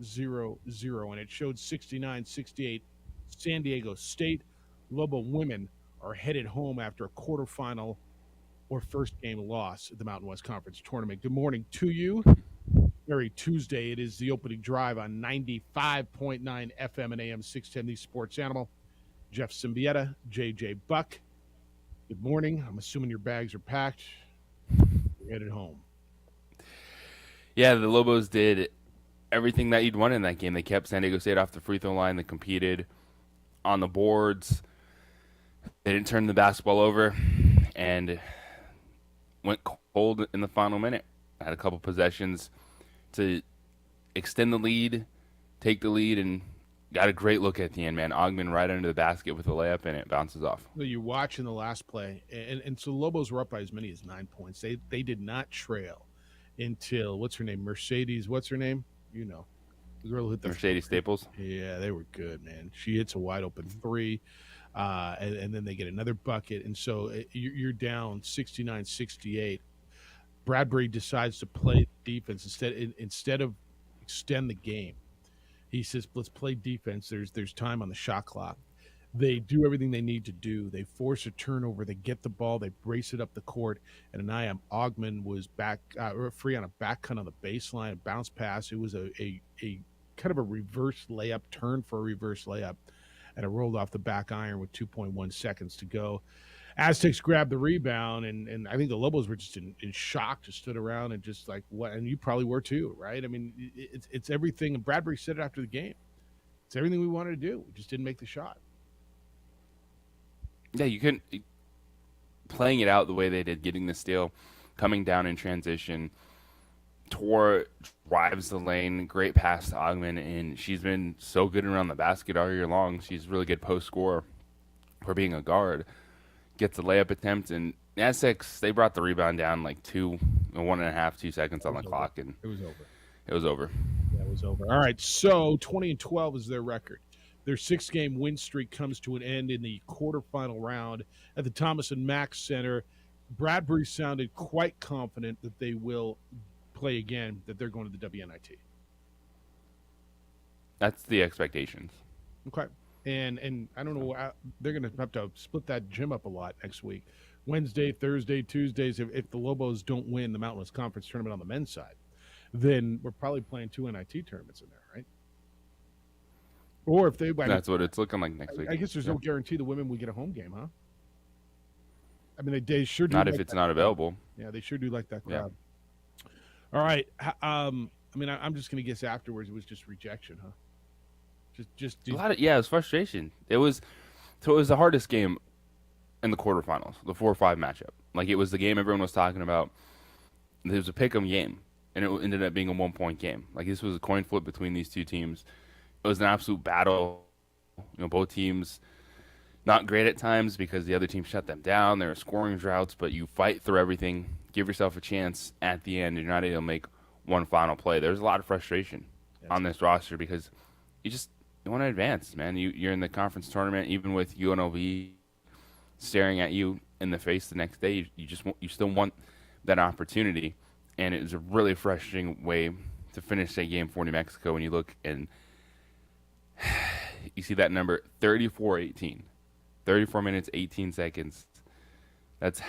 0-0, and it showed 69-68 San Diego State. Lobo women are headed home after a quarterfinal or first game loss at the Mountain West Conference tournament. Good morning to you. Very Tuesday. It is the opening drive on 95.9 FM and AM 610, the Sports Animal. Jeff Symbieta, JJ Buck. Good morning. I'm assuming your bags are packed. You're headed home. Yeah, the Lobos did everything that you'd want in that game. They kept San Diego State off the free throw line. They competed on the boards. They didn't turn the basketball over and went cold in the final minute. Had a couple possessions to extend the lead, take the lead, and got a great look at the end, man. Ogman right under the basket with a layup, and it bounces off. Well, you watch in the last play, and so Lobos were up by as many as 9 points. They did not trail until, what's her name? Mercedes, what's her name? You know, the girl who hit the Mercedes Staples. Yeah, they were good, man. She hits a wide open three, and then they get another bucket. And so you're down 69-68. Bradbury decides to play defense instead of extend the game. He says, let's play defense. There's time on the shot clock. They do everything they need to do. They force a turnover. They get the ball. They brace it up the court. And Anaya Ogman was back free on a back cut on the baseline, a bounce pass. It was a kind of a reverse layup, turn for a reverse layup, and it rolled off the back iron with 2.1 seconds to go. Aztecs grabbed the rebound, and I think the Lobos were just in shock, just stood around and just like, what? And you probably were too, right? I mean, it's everything. And Bradbury said it after the game. It's everything we wanted to do. We just didn't make the shot. Yeah, you couldn't playing it out the way they did, getting the steal, coming down in transition. Tor drives the lane, great pass to Ogman, and she's been so good around the basket all year long. She's a really good post scorer for being a guard. Gets a layup attempt, and Aztecs, they brought the rebound down like 1.5, 2 seconds on the clock, and it was over. It was over. That was over. All right, so 20-12 is their record. Their 6-game win streak comes to an end in the quarterfinal round at the Thomas and Mack Center. Bradbury sounded quite confident that they will play again, that they're going to the WNIT. That's the expectations. Okay. And I don't know, they're going to have to split that gym up a lot next week. Wednesday, Thursday, Tuesdays, if the Lobos don't win the Mountain West Conference tournament on the men's side, then we're probably playing 2 NIT tournaments in there, right? Or if they, that's what it's looking like next week. I guess there's no guarantee the women will get a home game, huh? I mean, they sure do. Not if it's not available. Yeah, they sure do like that crowd. Yeah. All right. I mean, I'm just going to guess afterwards it was just rejection, huh? Just a lot of, it was frustration. It was the hardest game in the quarterfinals, the 4-5 matchup. Like, it was the game everyone was talking about. There was a pick'em game, and it ended up being a 1-point game. Like, this was a coin flip between these two teams. It was an absolute battle. Both teams not great at times because the other team shut them down. There were scoring droughts, but you fight through everything. Give yourself a chance at the end. You're not able to make one final play. There's a lot of frustration on this roster because you want to advance, man. You're in the conference tournament, even with UNLV staring at you in the face the next day. You still want that opportunity, and it was a really frustrating way to finish that game for New Mexico when you look and you see that number 34-18. 34 minutes, 18 seconds. That's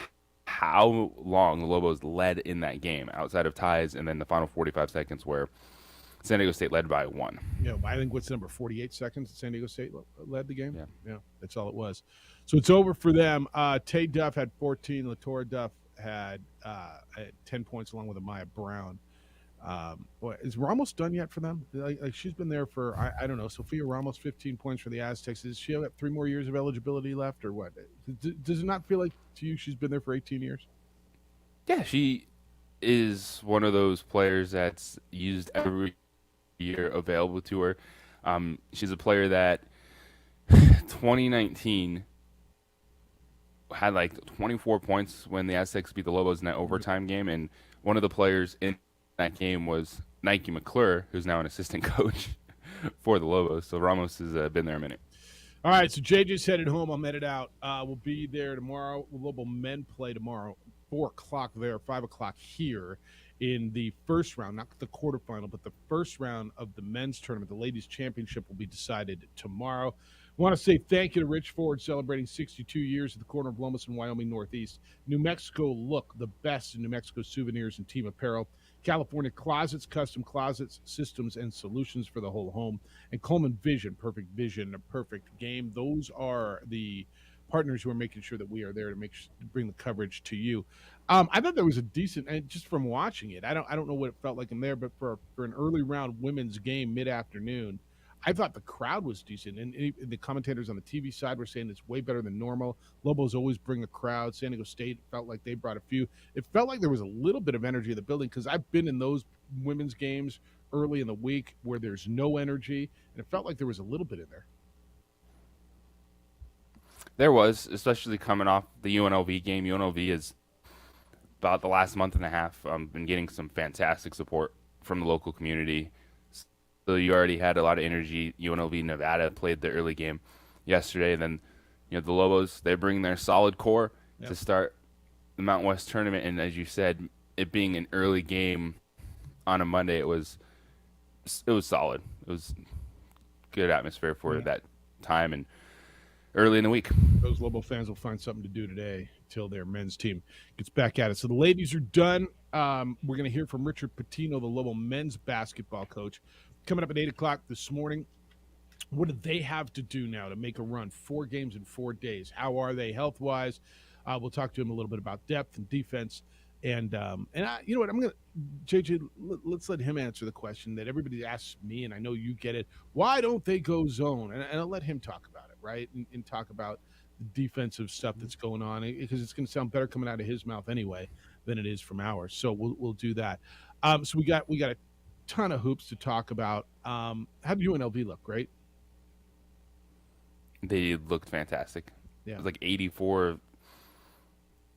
how long the Lobos led in that game outside of ties, and then the final 45 seconds where San Diego State led by 1. Yeah, I think what's the number, 48 seconds San Diego State led the game? Yeah, that's all it was. So it's over for them. Tay Duff had 14. Latora Duff had 10 points along with Amaya Brown. Boy, is Ramos done yet for them? Like she's been there for, I don't know, Sophia Ramos, 15 points for the Aztecs. Does she have 3 more years of eligibility left or what? Does it not feel like to you she's been there for 18 years? Yeah, she is one of those players that's used every year available to her. She's a player that 2019 had like 24 points when the Aztecs beat the Lobos in that overtime game, and one of the players in that game was Nike McClure, who's now an assistant coach for the Lobos. So Ramos has been there a minute. All right, so JJ's headed home. I'm headed out. We'll be there tomorrow. Lobo men play tomorrow, 4 o'clock there, 5 o'clock here. in the first round, not the quarterfinal, but the first round of the men's tournament. The ladies' championship will be decided tomorrow. I want to say thank you to Rich Ford, celebrating 62 years at the corner of Lomas and Wyoming Northeast. New Mexico look, the best in New Mexico souvenirs and team apparel. California Closets, custom closets, systems, and solutions for the whole home. And Coleman Vision, perfect vision, a perfect game. Those are the partners who are making sure that we are there to bring the coverage to you. I thought there was a decent, and just from watching it, I don't know what it felt like in there, but for an early round women's game mid-afternoon, I thought the crowd was decent, and the commentators on the TV side were saying it's way better than normal. Lobos always bring a crowd. San Diego State felt like they brought a few. It felt like there was a little bit of energy in the building, because I've been in those women's games early in the week where there's no energy, and it felt like there was a little bit in there. There was, especially coming off the UNLV game. UNLV is about the last month and a half been getting some fantastic support from the local community. So you already had a lot of energy. UNLV Nevada played the early game yesterday. And then, the Lobos, they bring their solid core to start the Mountain West tournament. And as you said, it being an early game on a Monday, it was solid. It was good atmosphere for that time and early in the week. Those Lobo fans will find something to do today until their men's team gets back at it. So the ladies are done. We're going to hear from Richard Pitino, the Lobo men's basketball coach, coming up at 8 o'clock this morning. What do they have to do now to make a run? 4 games in 4 days. How are they health-wise? We'll talk to him a little bit about depth and defense. And you know what? I'm going to, JJ, let's let him answer the question that everybody asks me, and I know you get it. Why don't they go zone? And I'll let him talk about it, right? And talk about the defensive stuff that's going on, because it's going to sound better coming out of his mouth anyway than it is from ours. So we'll do that. So we got a ton of hoops to talk about. How did UNLV look? Great. They looked fantastic. Yeah. It was like 84.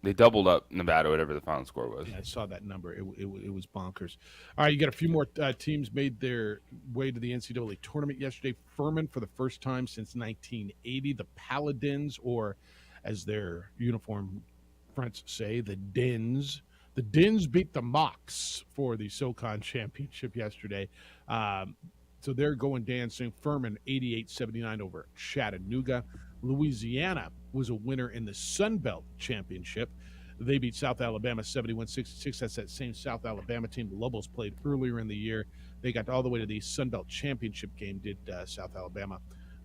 They doubled up Nevada, whatever the final score was. Yeah, I saw that number. It was bonkers. All right, you got a few more teams made their way to the NCAA tournament yesterday. Furman, for the first time since 1980, the Paladins, or as their uniform fronts say, the Dins. The Dins beat the Mocs for the SoCon championship yesterday. So they're going dancing. Furman 88-79 over Chattanooga. Louisiana was a winner in the Sun Belt Championship. They beat South Alabama 71-66. That's that same South Alabama team the Lobos played earlier in the year. They got all the way to the Sun Belt Championship game, did South Alabama.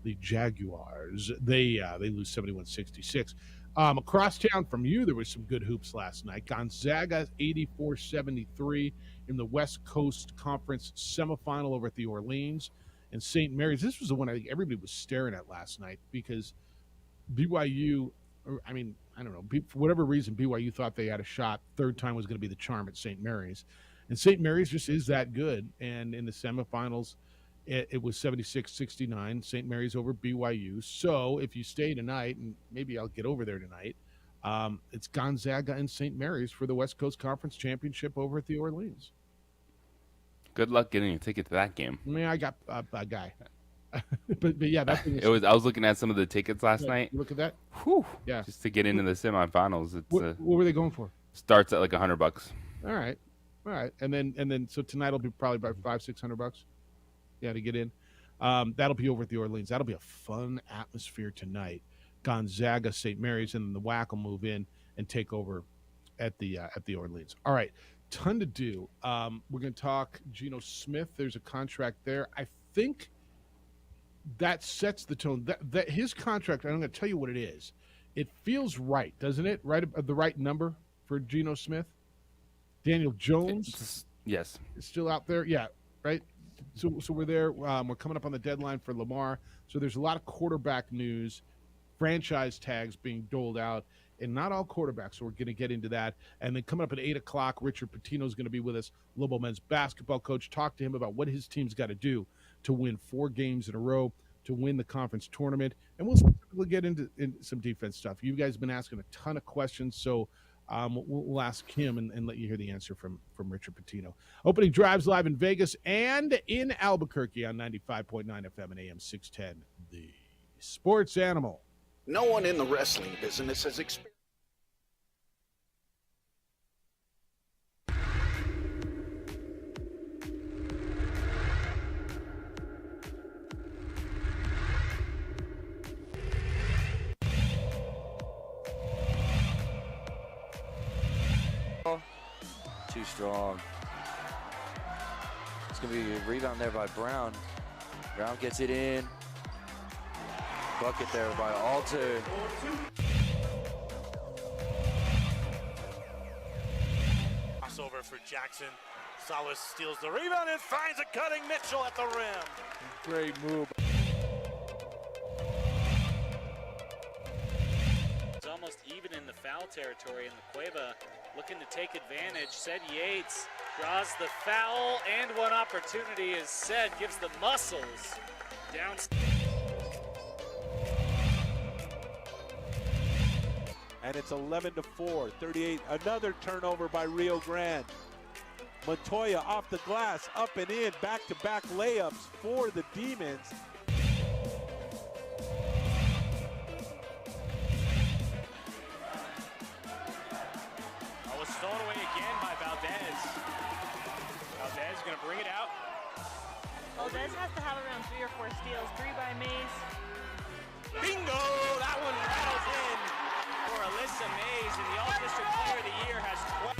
The Jaguars, they lose 71-66. Across town from you, there was some good hoops last night. Gonzaga 84-73 in the West Coast Conference semifinal over at the Orleans. And St. Mary's, this was the one I think everybody was staring at last night, because BYU, I don't know, for whatever reason, BYU thought they had a shot. Third time was going to be the charm at St. Mary's. And St. Mary's just is that good. And in the semifinals, it was 76-69, St. Mary's over BYU. So if you stay tonight, and maybe I'll get over there tonight, it's Gonzaga and St. Mary's for the West Coast Conference Championship over at the Orleans. Good luck getting a ticket to that game. I mean, I got a guy. but yeah, that's it was. I was looking at some of the tickets last night. Look at that. Whew. Yeah. Just to get into the semifinals, it's what were they going for? Starts at like $100. All right. And then so tonight will be probably about $500-600. Yeah, to get in. That'll be over at the Orleans. That'll be a fun atmosphere tonight. Gonzaga, St. Mary's, and then the WAC will move in and take over at the Orleans. All right. Ton to do. We're going to talk Geno Smith. There's a contract there. I think that sets the tone. That his contract, I'm going to tell you what it is. It feels right, doesn't it? Right, the right number for Geno Smith. Daniel Jones, yes, is still out there. Yeah, right. So we're there. We're coming up on the deadline for Lamar. So there's a lot of quarterback news, franchise tags being doled out. And not all quarterbacks, so we're going to get into that. And then coming up at 8 o'clock, Richard Pitino is going to be with us, Lobo men's basketball coach. Talk to him about what his team's got to do to win 4 games in a row, to win the conference tournament. And we'll get into some defense stuff. You guys have been asking a ton of questions, so we'll ask him and let you hear the answer from Richard Pitino. Opening drives live in Vegas and in Albuquerque on 95.9 FM and AM 610, the Sports Animal. No one in the wrestling business has experienced. too strong. It's going to be a rebound there by Brown. Brown gets it in. Bucket there by Alter. Crossover for Jackson. Salas steals the rebound and finds a cutting Mitchell at the rim. Great move. It's almost even in the foul territory, and the Cueva looking to take advantage. Said Yates draws the foul, and one opportunity is Said gives the muscles down. And it's 11-4, 38. Another turnover by Rio Grande. Montoya off the glass, up and in, back-to-back layups for the Demons. Oh, was stolen away again by Valdez. Valdez going to bring it out. Valdez has to have around 3 or 4 steals. 3 by Mays. Bingo! That one rattles in for Alyssa Mays, and the All-District Player of the Year has 12.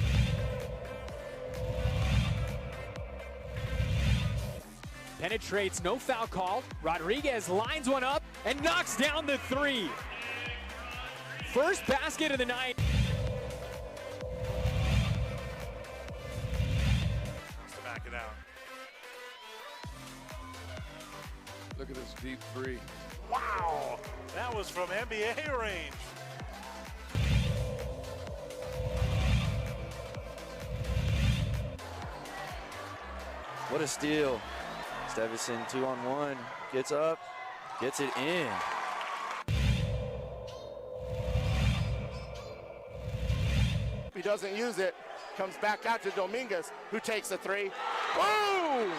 Penetrates, no foul called. Rodriguez lines one up and knocks down the 3. First basket of the night. Wants to back it out. Look at this deep 3. Wow! That was from NBA range. What a steal. Stevison 2-on-1, gets up, gets it in. He doesn't use it, comes back out to Dominguez, who takes a 3. Boom!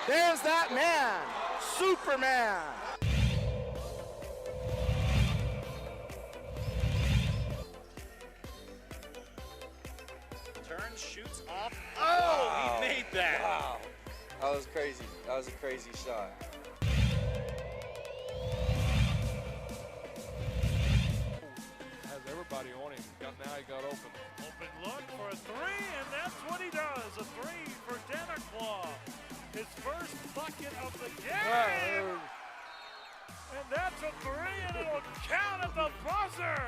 There's that man, Superman. Turns, shoots off. Oh, he made that. Wow. That was crazy. That was a crazy shot. Has everybody on him. Now he got open. Open look for a 3, and that's what he does. A 3 for Denaclaw. His first bucket of the game. And that's a 3, and it'll count at the buzzer.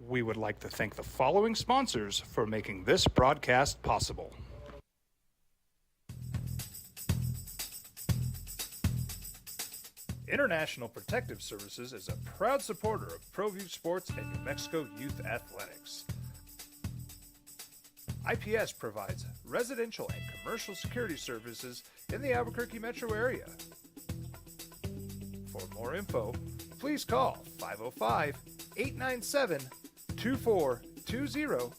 We would like to thank the following sponsors for making this broadcast possible. International Protective Services is a proud supporter of ProView Sports and New Mexico Youth Athletics. IPS provides residential and commercial security services in the Albuquerque metro area. For more info, please call 505-897-2420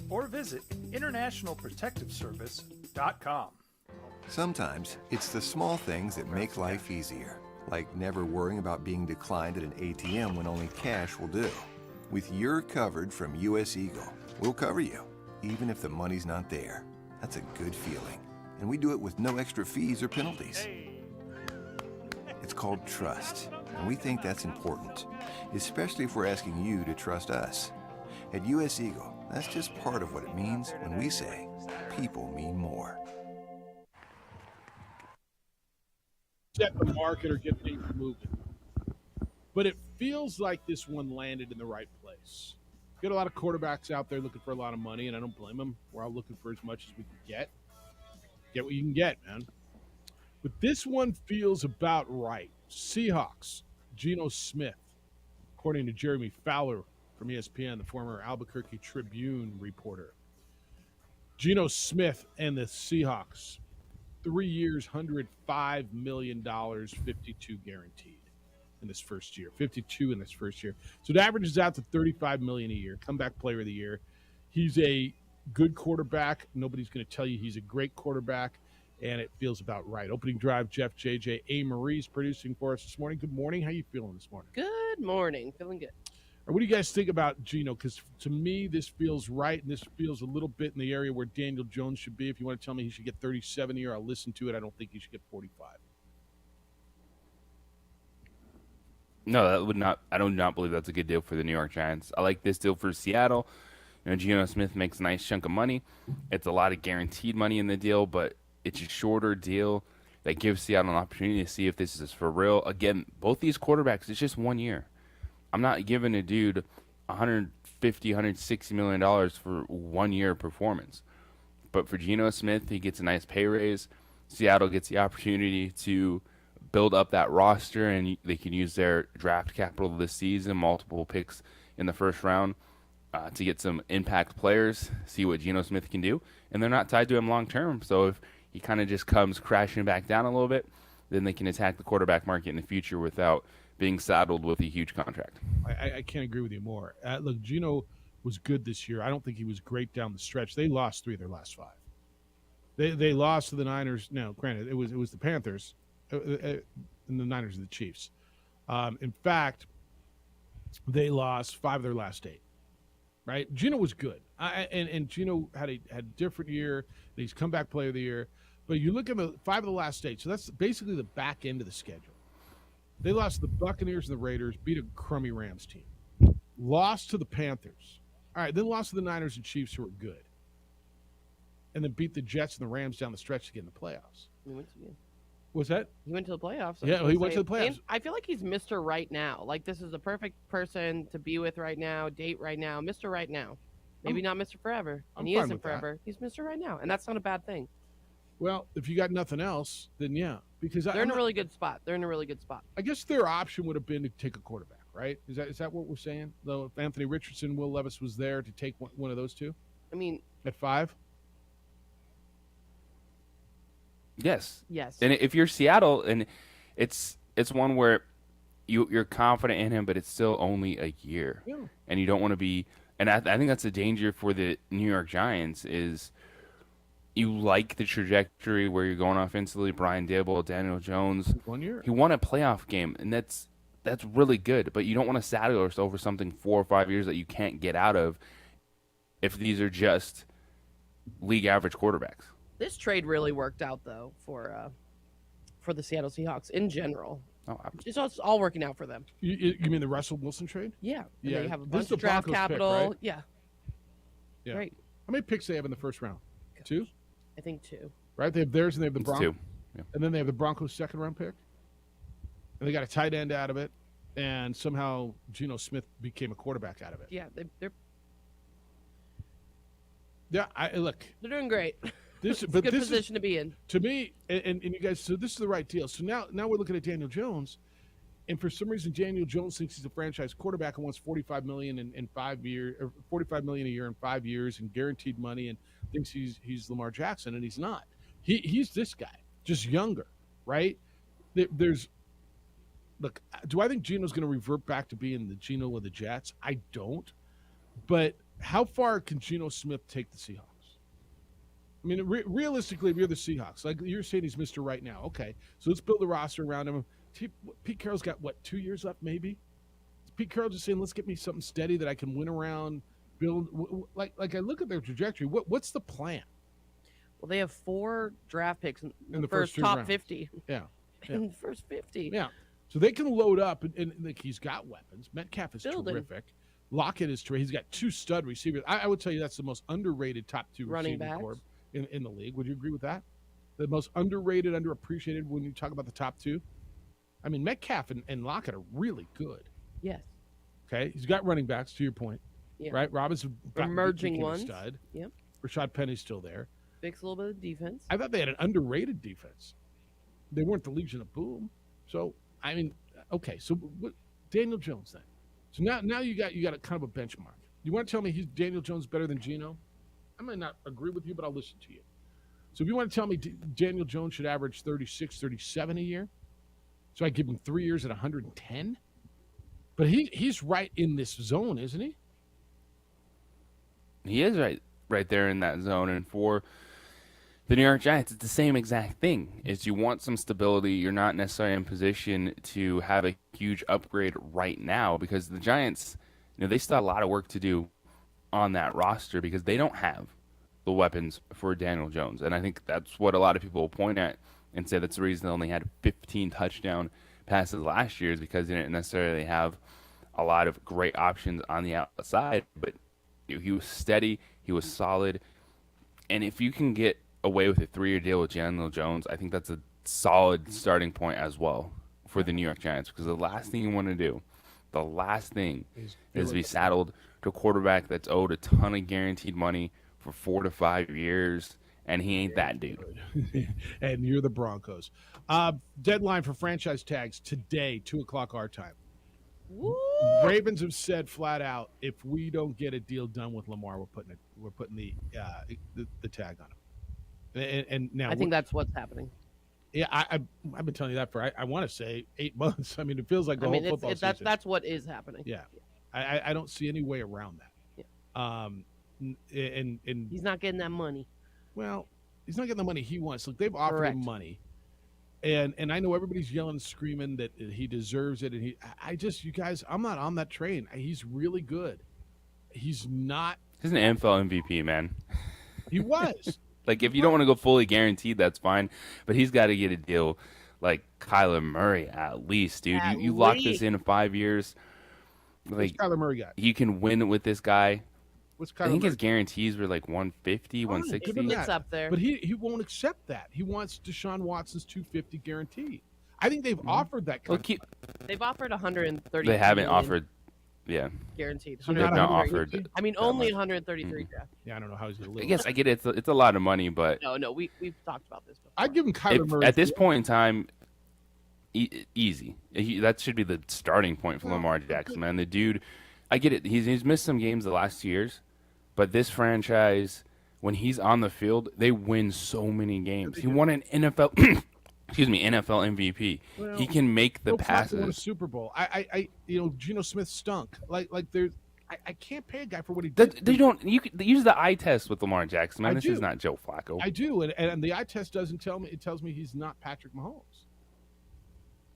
or visit internationalprotectiveservice.com. Sometimes it's the small things that make life easier, like never worrying about being declined at an ATM when only cash will do. With your covered from US Eagle, we'll cover you, even if the money's not there. That's a good feeling. And we do it with no extra fees or penalties. It's called trust, and we think that's important, especially if we're asking you to trust us. At US Eagle, that's just part of what it means when we say, people mean more. Set the market or get things moving. But it feels like this one landed in the right place. Got a lot of quarterbacks out there looking for a lot of money, and I don't blame them. We're all looking for as much as we can get. Get what you can get, man. But this one feels about right. Seahawks, Geno Smith, according to Jeremy Fowler from ESPN, the former Albuquerque Tribune reporter. Geno Smith and the Seahawks, 3 years, $105 million, 52 guaranteed in this first year. 52 in this first year. So it averages out to $35 million a year. Comeback player of the year. He's a good quarterback. Nobody's going to tell you he's a great quarterback, and it feels about right. Opening drive, Jeff, JJ, A. Marie's producing for us this morning. Good morning. How you feeling this morning? Good morning. Feeling good. Or what do you guys think about Geno? Because to me, this feels right, and this feels a little bit in the area where Daniel Jones should be. If you want to tell me he should get 37 a year, I'll listen to it. I don't think he should get 45. No, that would not. I do not believe that's a good deal for the New York Giants. I like this deal for Seattle. Geno Smith makes a nice chunk of money. It's a lot of guaranteed money in the deal, but it's a shorter deal that gives Seattle an opportunity to see if this is for real. Again, both these quarterbacks, it's just 1 year. I'm not giving a dude $150, $160 million for 1 year performance. But for Geno Smith, he gets a nice pay raise. Seattle gets the opportunity to build up that roster, and they can use their draft capital this season, multiple picks in the first round, to get some impact players, see what Geno Smith can do. And they're not tied to him long term. So if he kind of just comes crashing back down a little bit, then they can attack the quarterback market in the future without being saddled with a huge contract. I can't agree with you more. Look, Geno was good this year. I don't think he was great down the stretch. They lost 3 of their last 5. They lost to the Niners. Now, granted, it was the Panthers and the Niners and the Chiefs. In fact, they lost 5 of their last 8. Right? Geno was good. And Geno had a different year. He's comeback player of the year. But you look at the 5 of the last 8. So that's basically the back end of the schedule. They lost to the Buccaneers and the Raiders, beat a crummy Rams team. Lost to the Panthers. All right, then lost to the Niners and Chiefs, who were good. And then beat the Jets and the Rams down the stretch to get in the playoffs. What's that? He went to the playoffs. Yeah, he went to the playoffs. And I feel like he's Mr. Right Now. Like, this is the perfect person to be with right now, date right now, Mr. Right Now. Maybe not Mr. Forever. And he isn't forever. He's Mr. Right Now. And that's not a bad thing. Well, if you got nothing else, then yeah. Because they're in a really good spot. I guess their option would have been to take a quarterback, right? Is that what we're saying? Though if Anthony Richardson, Will Levis was there to take one of those two? I mean, at 5? Yes. Yes. And if you're Seattle, and it's one where you're confident in him, but it's still only a year. Yeah. And you don't want to be – and I think that's the danger for the New York Giants is you like the trajectory where you're going offensively. Brian Dable, Daniel Jones. 1 year. He won a playoff game, and that's really good. But you don't want to saddle yourself over something 4 or 5 years that you can't get out of if these are just league average quarterbacks. this trade really worked out, though, for the Seattle Seahawks in general. Oh, it's all working out for them. You mean the Russell Wilson trade? Yeah. Yeah. They have a This bunch is the of draft Broncos pick, capital. right? Yeah. Yeah. Great. How many picks they have in the first round? 2? I think 2. Right? They have theirs and they have the It's Broncos. 2. Yeah. And then they have the Broncos' second-round pick. And they got a tight end out of it. And somehow Geno Smith became a quarterback out of it. Yeah, they're look. They're doing great. This, it's but a good this position to be in. To me, and you guys, so this is the right deal. So now we're looking at Daniel Jones, and for some reason Daniel Jones thinks he's a franchise quarterback and wants $45 million in 5 years, or $45 million a year in 5 years, and guaranteed money, and thinks he's Lamar Jackson, and he's not. He's this guy, just younger, right? Look, do I think Geno's going to revert back to being the Geno of the Jets? I don't. But how far can Geno Smith take the Seahawks? I mean, realistically, if you're the Seahawks, like you're saying he's Mr. Right Now. Okay, so let's build a roster around him. Pete Carroll's got, 2 years left maybe? Is Pete Carroll just saying, let's get me something steady that I can win around, build? Like I look at their trajectory. What's the plan? Well, they have 4 draft picks in the first first 2 top rounds. 50. Yeah. In the first 50. Yeah. So they can load up, and like, he's got weapons. Metcalf is Building. terrific. Lockett is terrific. He's got 2 stud receivers. I would tell you that's the most underrated top 2 Running receiving backs. corps in the league. Would you agree with that? The most underrated, underappreciated when you talk about the top 2? I mean, Metcalf and Lockett are really good. Yes. Okay? He's got running backs, to your point. Yeah. Right? Robinson Emerging became a ones. stud. Yep. Rashad Penny's still there. Fix a little bit of defense. I thought they had an underrated defense. They weren't the Legion of Boom. So, I mean, okay. So, Daniel Jones then. So now you got a kind of a benchmark. You want to tell me he's Daniel Jones better than Geno? I might not agree with you, but I'll listen to you. So if you want to tell me Daniel Jones should average 36, 37 a year, so I give him 3 years at 110? But he's right in this zone, isn't he? He is right there in that zone. And for the New York Giants, it's the same exact thing. Is you want some stability. You're not necessarily in position to have a huge upgrade right now because the Giants, they still have a lot of work to do on that roster because they don't have the weapons for Daniel Jones. And I think that's what a lot of people will point at and say that's the reason they only had 15 touchdown passes last year, is because they didn't necessarily have a lot of great options on the outside. But he was steady, he was solid. And if you can get away with a 3-year deal with Daniel Jones, I think that's a solid starting point as well for the New York Giants, because the last thing you want to do, the last thing is be saddled to a quarterback that's owed a ton of guaranteed money for 4 to 5 years, and he ain't that dude. And you're the Broncos. Deadline for franchise tags today, 2:00 our time. Woo! Ravens have said flat out, if we don't get a deal done with Lamar, we're putting the tag on him. And now I think that's what's happening. Yeah, I've been telling you that for I want to say 8 months. I mean, it feels like the whole football season. That's what is happening. Yeah, I don't see any way around that. Yeah. And he's not getting that money. Well, he's not getting the money he wants. Look, they've offered him money, and I know everybody's yelling and screaming that he deserves it. And you guys, I'm not on that train. He's really good. He's not. He's an NFL MVP, man. He was. Like, if you don't want to go fully guaranteed, that's fine. But he's got to get a deal like Kyler Murray at least, dude. You lock this in 5 years. Like, what's Kyler Murray got? You can win with this guy. What's Kyler I think Murray? his guarantees were like 150, 160. It's up there. But he won't accept that. He wants Deshaun Watson's 250 guaranteed. I think they've offered that. They've offered 130. They haven't offered. Yeah. Guaranteed. So they've not offered. I mean, only 133. Yeah, I don't know how he's going to live. I guess I get it. It's a lot of money, but No, we've talked about this before. I'd give him Kyler Murray. At this point in time, easy. That should be the starting point for Lamar Jackson, man. The dude, I get it. He's missed some games the last 2 years, but this franchise, when he's on the field, they win so many games. He won an NFL. Excuse me, NFL MVP. Well, he can make the Joe Flacco won a passes. Super Bowl. Geno Smith stunk. Like there's, I can't pay a guy for what he did. They don't. You use the eye test with Lamar Jackson, man. I This do. is not Joe Flacco. I do, and the eye test doesn't tell me. It tells me he's not Patrick Mahomes.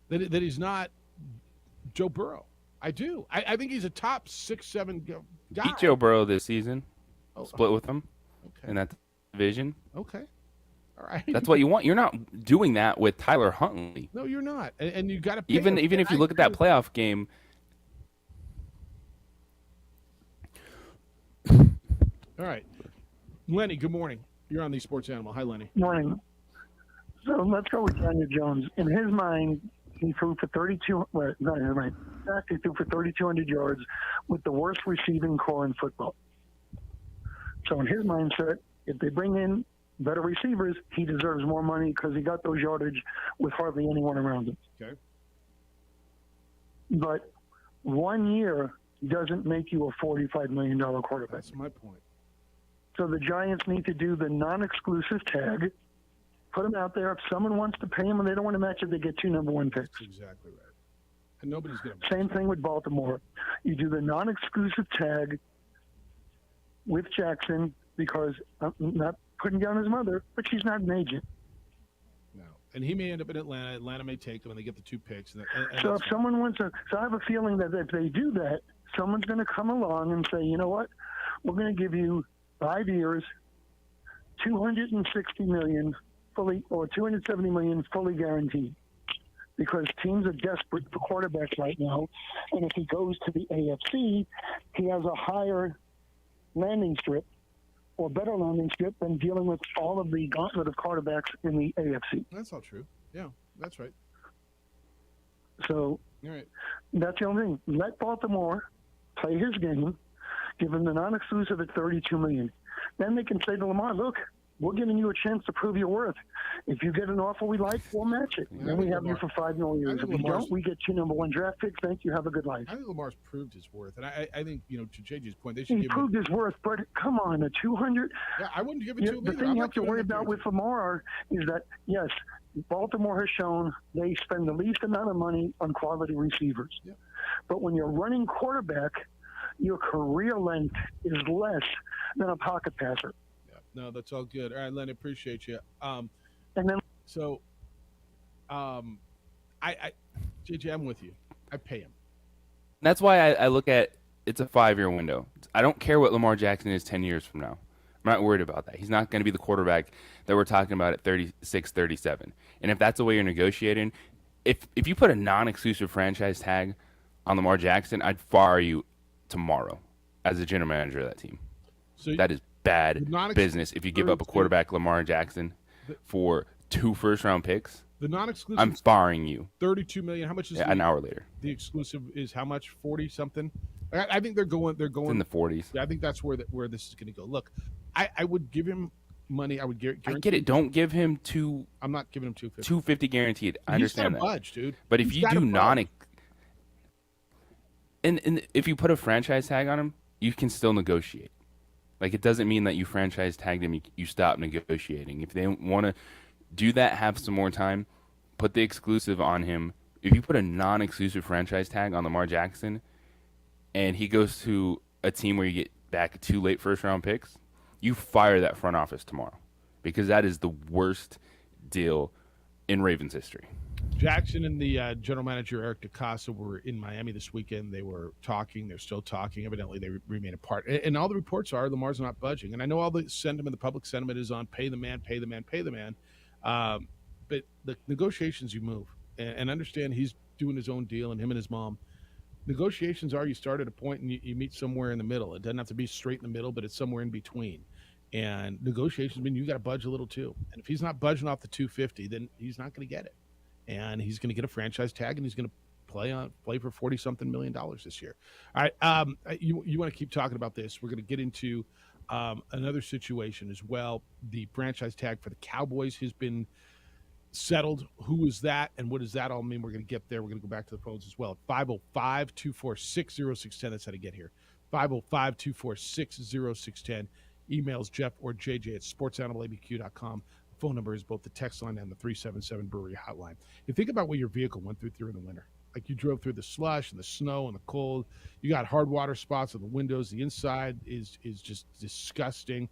That he's not Joe Burrow. I do. I think he's a top 6-7 guy. Beat Joe Burrow this season. Oh, Split with him okay. in that division. Okay. All right. That's what you want. You're not doing that with Tyler Huntley. No, you're not. And you got to Even if you look at that playoff game. All right. Lenny, good morning. You're on the Sports Animal. Hi, Lenny. Morning. So let's go with Daniel Jones. In his mind, he threw for 32. Well, not in his mind. He threw for 3,200 yards with the worst receiving core in football. So in his mindset, if they bring in better receivers, he deserves more money because he got those yardage with hardly anyone around him. Okay. But 1 year doesn't make you a $45 million quarterback. That's my point. So the Giants need to do the non-exclusive tag, put him out there. If someone wants to pay him and they don't want to match it, they get 2 number 1 picks. That's exactly right. And nobody's going to. Same thing with Baltimore. You do the non-exclusive tag with Jackson because I'm not putting down his mother, but she's not an agent. No. And he may end up in Atlanta. Atlanta may take him, and they get the 2 picks. And So if someone wants to, so I have a feeling that if they do that, someone's going to come along and say, you know what, we're going to give you 5 years, $260 million fully, or $270 million fully guaranteed, because teams are desperate for quarterbacks right now. And if he goes to the AFC, he has a higher landing strip or better landing strip than dealing with all of the gauntlet of quarterbacks in the AFC. That's all true. Yeah, that's right. So All right. that's the only thing. Let Baltimore play his game, give him the non-exclusive at $32 million. Then they can say to Lamar, look, we're giving you a chance to prove your worth. If you get an offer we like, we'll match it. Then we have you for 5 more years. If we don't, we get 2 number 1 draft picks. Thank you. Have a good life. I think Lamar's proved his worth. And I think, to JJ's point, they should He give him. proved his worth, but come on, a 200. Yeah, I wouldn't give it to him. The either. thing I'm you not have to giving worry him about to with Lamar is that, yes, Baltimore has shown they spend the least amount of money on quality receivers. Yeah. But when you're running quarterback, your career length is less than a pocket passer. Yeah. No, that's all good. All right, Len, appreciate you. And then, So, JJ, I'm with you. I pay him. That's why I look at it's a 5-year window. I don't care what Lamar Jackson is 10 years from now. I'm not worried about that. He's not going to be the quarterback that we're talking about at 36, 37. And if that's the way you're negotiating, if you put a non-exclusive franchise tag on Lamar Jackson, I'd fire you tomorrow as the general manager of that team. So that is bad business if you give up a quarterback, Lamar Jackson, for 2 first-round picks. The non-exclusive, I'm firing you. $32 million. How much is an hour later? The exclusive is how much? 40 something. I think they're going. It's in the 40s. I think that's where this is going to go. Look, I would give him money. I would guarantee. I get it. Don't give him I'm not giving him $250. $250 guaranteed. I understand that. Budge, dude. But if you do and if you put a franchise tag on him, you can still negotiate. Like, it doesn't mean that you franchise tagged him, you stop negotiating. If they want to do that, have some more time, put the exclusive on him. If you put a non-exclusive franchise tag on Lamar Jackson and he goes to a team where you get back 2 late first-round picks, you fire that front office tomorrow, because that is the worst deal in Ravens history. Jackson and the general manager, Eric DeCosta, were in Miami this weekend. They were talking. They're still talking. Evidently, they remain apart. And all the reports are Lamar's not budging. And I know all the sentiment, the public sentiment is on pay the man, pay the man, pay the man. But the negotiations, you move. And understand he's doing his own deal, and him and his mom. Negotiations are you start at a point and you meet somewhere in the middle. It doesn't have to be straight in the middle, but it's somewhere in between. And negotiations mean you got to budge a little too. And if he's not budging off the $250, then he's not going to get it. And he's going to get a franchise tag, and he's going to play for $40-something million this year. All right, you want to keep talking about this? We're going to get into another situation as well. The franchise tag for the Cowboys has been settled. Who is that, and what does that all mean? We're going to get there. We're going to go back to the phones as well. 505-246-0610. That's how to get here. 505-246-0610. Emails Jeff or JJ at sportsanimalabq.com. Phone number is both the text line and the 377 Brewery hotline. You think about what your vehicle went through in the winter. Like, you drove through the slush and the snow and the cold. You got hard water spots on the windows. The inside is just disgusting,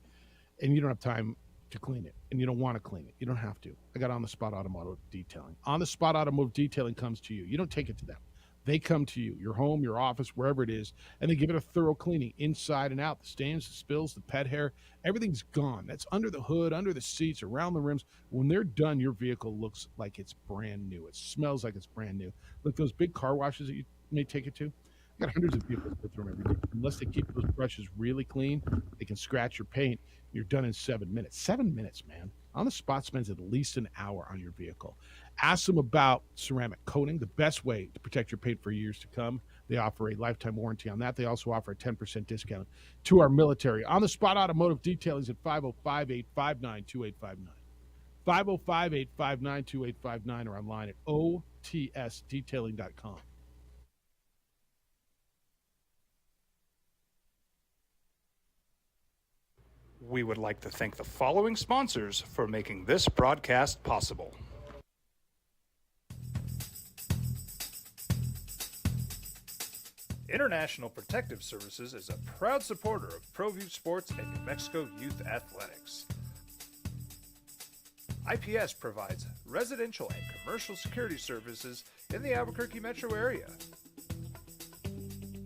and you don't have time to clean it, and you don't want to clean it. You don't have to. I got On the Spot Automotive Detailing. On the Spot Automotive Detailing comes to you. You don't take it to them. They come to you, your home, your office, wherever it is, and they give it a thorough cleaning inside and out. The stains, the spills, the pet hair, everything's gone. That's under the hood, under the seats, around the rims. When they're done, your vehicle looks like it's brand new. It smells like it's brand new. Look, those big car washes that you may take it to, I got hundreds of vehicles go through them every day. Unless they keep those brushes really clean, they can scratch your paint. You're done in 7 minutes. 7 minutes, man. On the Spot spends at least an hour on your vehicle. Ask them about ceramic coating, the best way to protect your paint for years to come. They offer a lifetime warranty on that. They also offer a 10% discount to our military. On the Spot Automotive Detailing is at 505-859-2859. 505-859-2859 or online at otsdetailing.com. We would like to thank the following sponsors for making this broadcast possible. International Protective Services is a proud supporter of ProView Sports and New Mexico Youth Athletics. IPS provides residential and commercial security services in the Albuquerque metro area.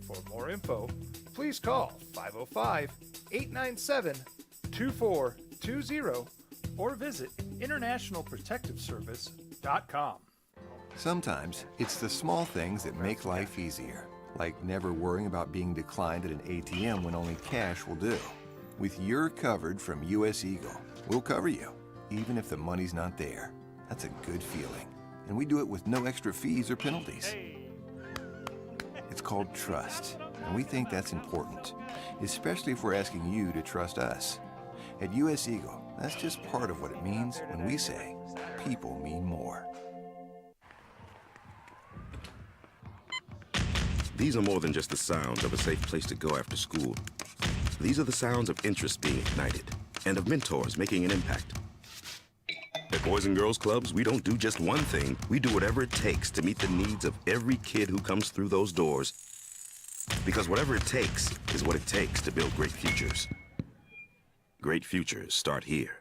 For more info, please call 505-897-2420 or visit internationalprotectiveservice.com. Sometimes it's the small things that make life easier, like never worrying about being declined at an ATM when only cash will do. With You're Covered from US Eagle, we'll cover you, even if the money's not there. That's a good feeling. And we do it with no extra fees or penalties. It's called trust, and we think that's important, especially if we're asking you to trust us. At US Eagle, that's just part of what it means when we say people mean more. These are more than just the sounds of a safe place to go after school. These are the sounds of interest being ignited and of mentors making an impact. At Boys and Girls Clubs, we don't do just one thing. We do whatever it takes to meet the needs of every kid who comes through those doors. Because whatever it takes is what it takes to build great futures. Great futures start here.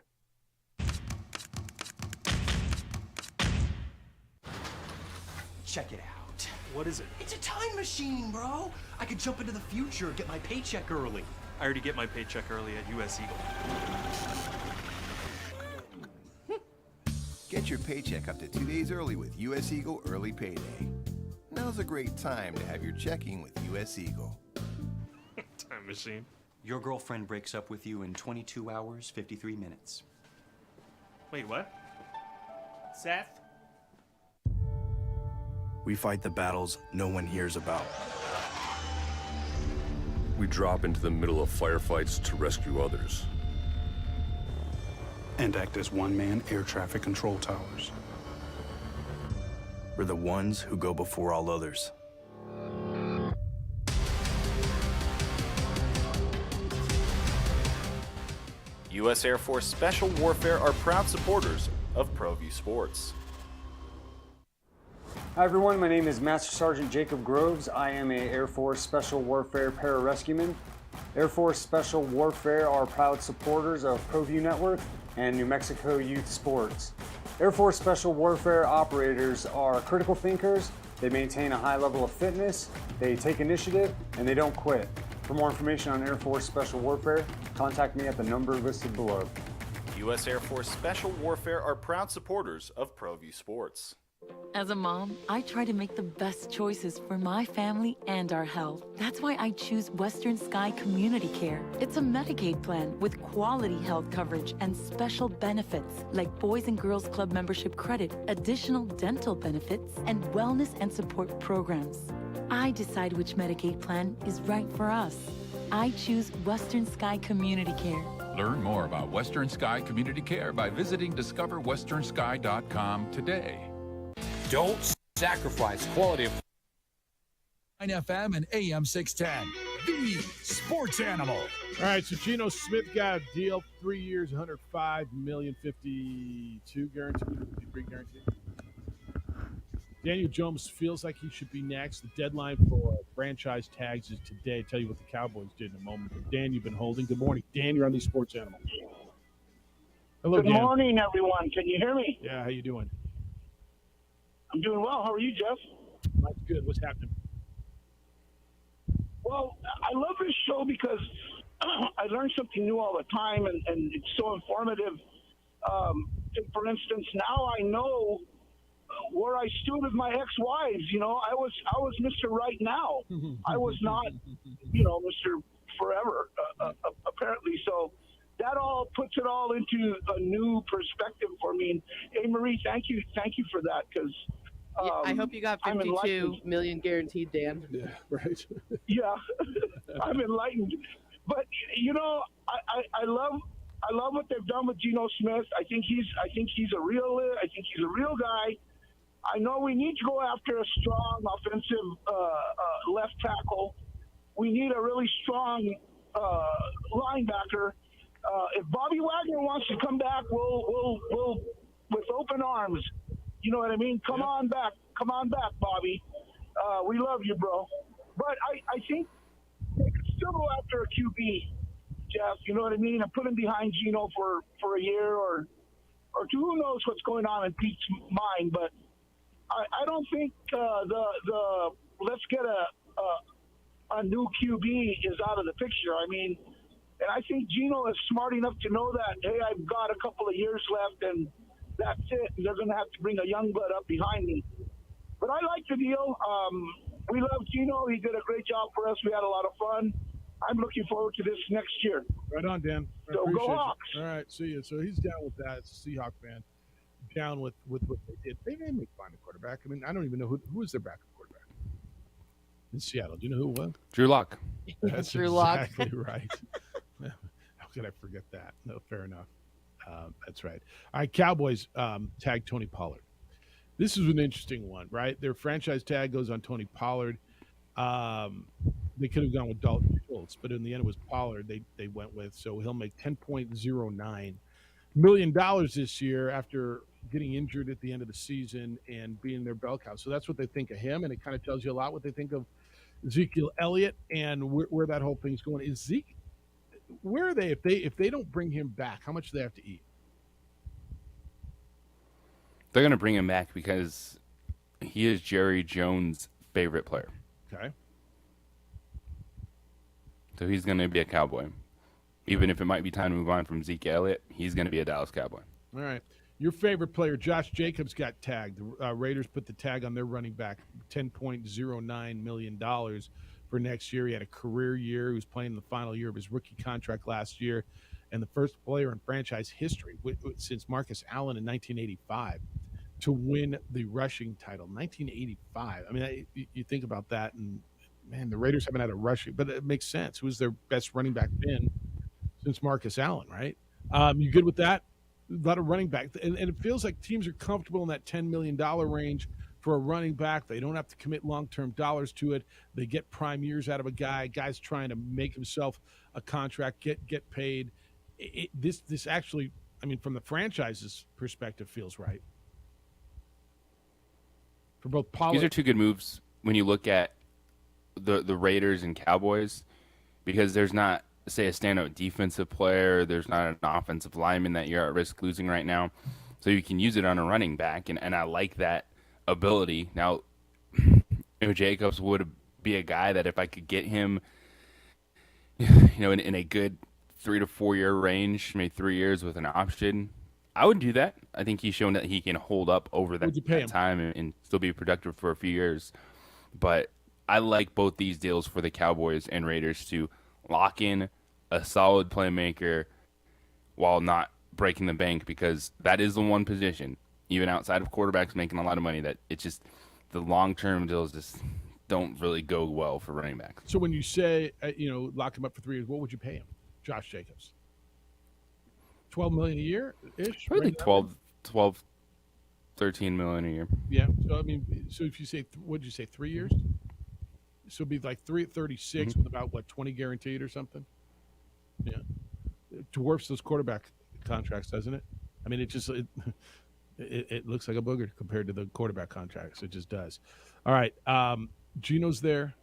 Check it out. What is it? It's a time machine, bro. I could jump into the future, get my paycheck early. I already get my paycheck early at US Eagle. Get your paycheck up to 2 days early with US Eagle Early Payday. Now's a great time to have your checking with US Eagle. Time machine. Your girlfriend breaks up with you in 22 hours, 53 minutes. Wait, what? Seth? We fight the battles no one hears about. We drop into the middle of firefights to rescue others. And act as one-man air traffic control towers. We're the ones who go before all others. U.S. Air Force Special Warfare are proud supporters of ProView Sports. Hi everyone, my name is Master Sergeant Jacob Groves. I am a Air Force Special Warfare pararescueman. Air Force Special Warfare are proud supporters of ProView Network and New Mexico Youth Sports. Air Force Special Warfare operators are critical thinkers. They maintain a high level of fitness, they take initiative, and they don't quit. For more information on Air Force Special Warfare, contact me at the number listed below. U.S. Air Force Special Warfare are proud supporters of ProView Sports. As a mom, I try to make the best choices for my family and our health. That's why I choose Western Sky Community Care. It's a Medicaid plan with quality health coverage and special benefits like Boys and Girls Club membership credit, additional dental benefits, and wellness and support programs. I decide which Medicaid plan is right for us. I choose Western Sky Community Care. Learn more about Western Sky Community Care by visiting discoverwesternsky.com today. Don't sacrifice quality of 9 FM and AM 610. The Sports Animal. All right, so Geno Smith got a deal, 3 years, $105 million, 52 guaranteed, 53 guaranteed. Daniel Jones feels like he should be next. The deadline for franchise tags is today. I'll tell you what the Cowboys did in a moment. But Dan, you've been holding. Good morning. Dan, you're on the Sports Animal. Hello, Good Dan. morning, everyone. Can you hear me? Yeah, how you doing? I'm doing well. How are you, Jeff? That's good. What's happening? Well, I love this show because I learn something new all the time, and it's so informative. For instance, now I know where I stood with my ex-wives. You know, I was Mr. Right Now. I was not, Mr. Forever, apparently. So that all puts it all into a new perspective for me. And hey, Marie, thank you for that, because I hope you got 52 million guaranteed, Dan. Yeah, right. Yeah, I'm enlightened. But I love what they've done with Geno Smith. I think he's a real guy. I know we need to go after a strong offensive left tackle. We need a really strong linebacker. If Bobby Wagner wants to come back, we'll with open arms. You know what I mean? Come on back, Bobby. We love you, bro. But I think they could still go after a QB, Jeff. You know what I mean? And put him behind Geno for a year or two. Who knows what's going on in Pete's mind? But I don't think the let's get a new QB is out of the picture. I mean, and I think Geno is smart enough to know that, hey, I've got a couple of years left, and that's it. They're going to have to bring a young blood up behind me. But I like the deal. We love Geno. He did a great job for us. We had a lot of fun. I'm looking forward to this next year. Right on, Dan. So go Hawks. All right, see you. So he's down with that. It's a Seahawk fan. Down with what they did. They may find a quarterback. I mean, I don't even know who is their backup quarterback in Seattle. Do you know who it was? Drew Lock. That's Drew Lock. exactly right. How could I forget that? No, fair enough. That's right. All right, Cowboys tag Tony Pollard. This is an interesting one, right? Their franchise tag goes on Tony Pollard. They could have gone with Dalton Schultz, but in the end it was Pollard they went with. So he'll make $10.09 million this year after getting injured at the end of the season and being their bell cow. So that's what they think of him, and it kind of tells you a lot what they think of Ezekiel Elliott and where that whole thing's going. Is Zeke, where are they if they don't bring him back? How much do they have to eat? They're going to bring him back because he is Jerry Jones' favorite player. Okay. So he's going to be a Cowboy. Even if it might be time to move on from Zeke Elliott, he's going to be a Dallas Cowboy. All right. Your favorite player, Josh Jacobs, got tagged. The Raiders put the tag on their running back, $10.09 million for next year. He had a career year. He was playing the final year of his rookie contract last year, and the first player in franchise history since Marcus Allen in 1985 to win the rushing title. 1985. I mean, you think about that, and, man, the Raiders haven't had a rushing, but it makes sense. Who's their best running back been since Marcus Allen, right? You good with that? A lot of running back. And it feels like teams are comfortable in that $10 million range for a running back. They don't have to commit long-term dollars to it. They get prime years out of a guy. Guy's trying to make himself a contract, get paid. This actually, I mean, from the franchise's perspective, feels right. For both Pollard. These are two good moves when you look at the Raiders and Cowboys, because there's not, say, a standout defensive player. There's not an offensive lineman that you're at risk losing right now. So you can use it on a running back, and I like that ability. Now, Jacobs would be a guy that if I could get him, in a good 3 to 4 year range, maybe 3 years with an option, I would do that. I think he's shown that he can hold up over that time and still be productive for a few years. But I like both these deals for the Cowboys and Raiders to lock in a solid playmaker while not breaking the bank, because that is the one position, even outside of quarterbacks making a lot of money, that it's just the long-term deals just don't really go well for running backs. So when you say, lock him up for 3 years, what would you pay him, Josh Jacobs? $12 million a year ish? Probably 12, 13 million a year. Yeah. So, I mean, if you say, what did you say, 3 years? So it'd be like 3 at 36 with about, 20 guaranteed or something? Yeah. It dwarfs those quarterback contracts, doesn't it? I mean, it looks like a booger compared to the quarterback contracts. It just does. All right. Gino's there.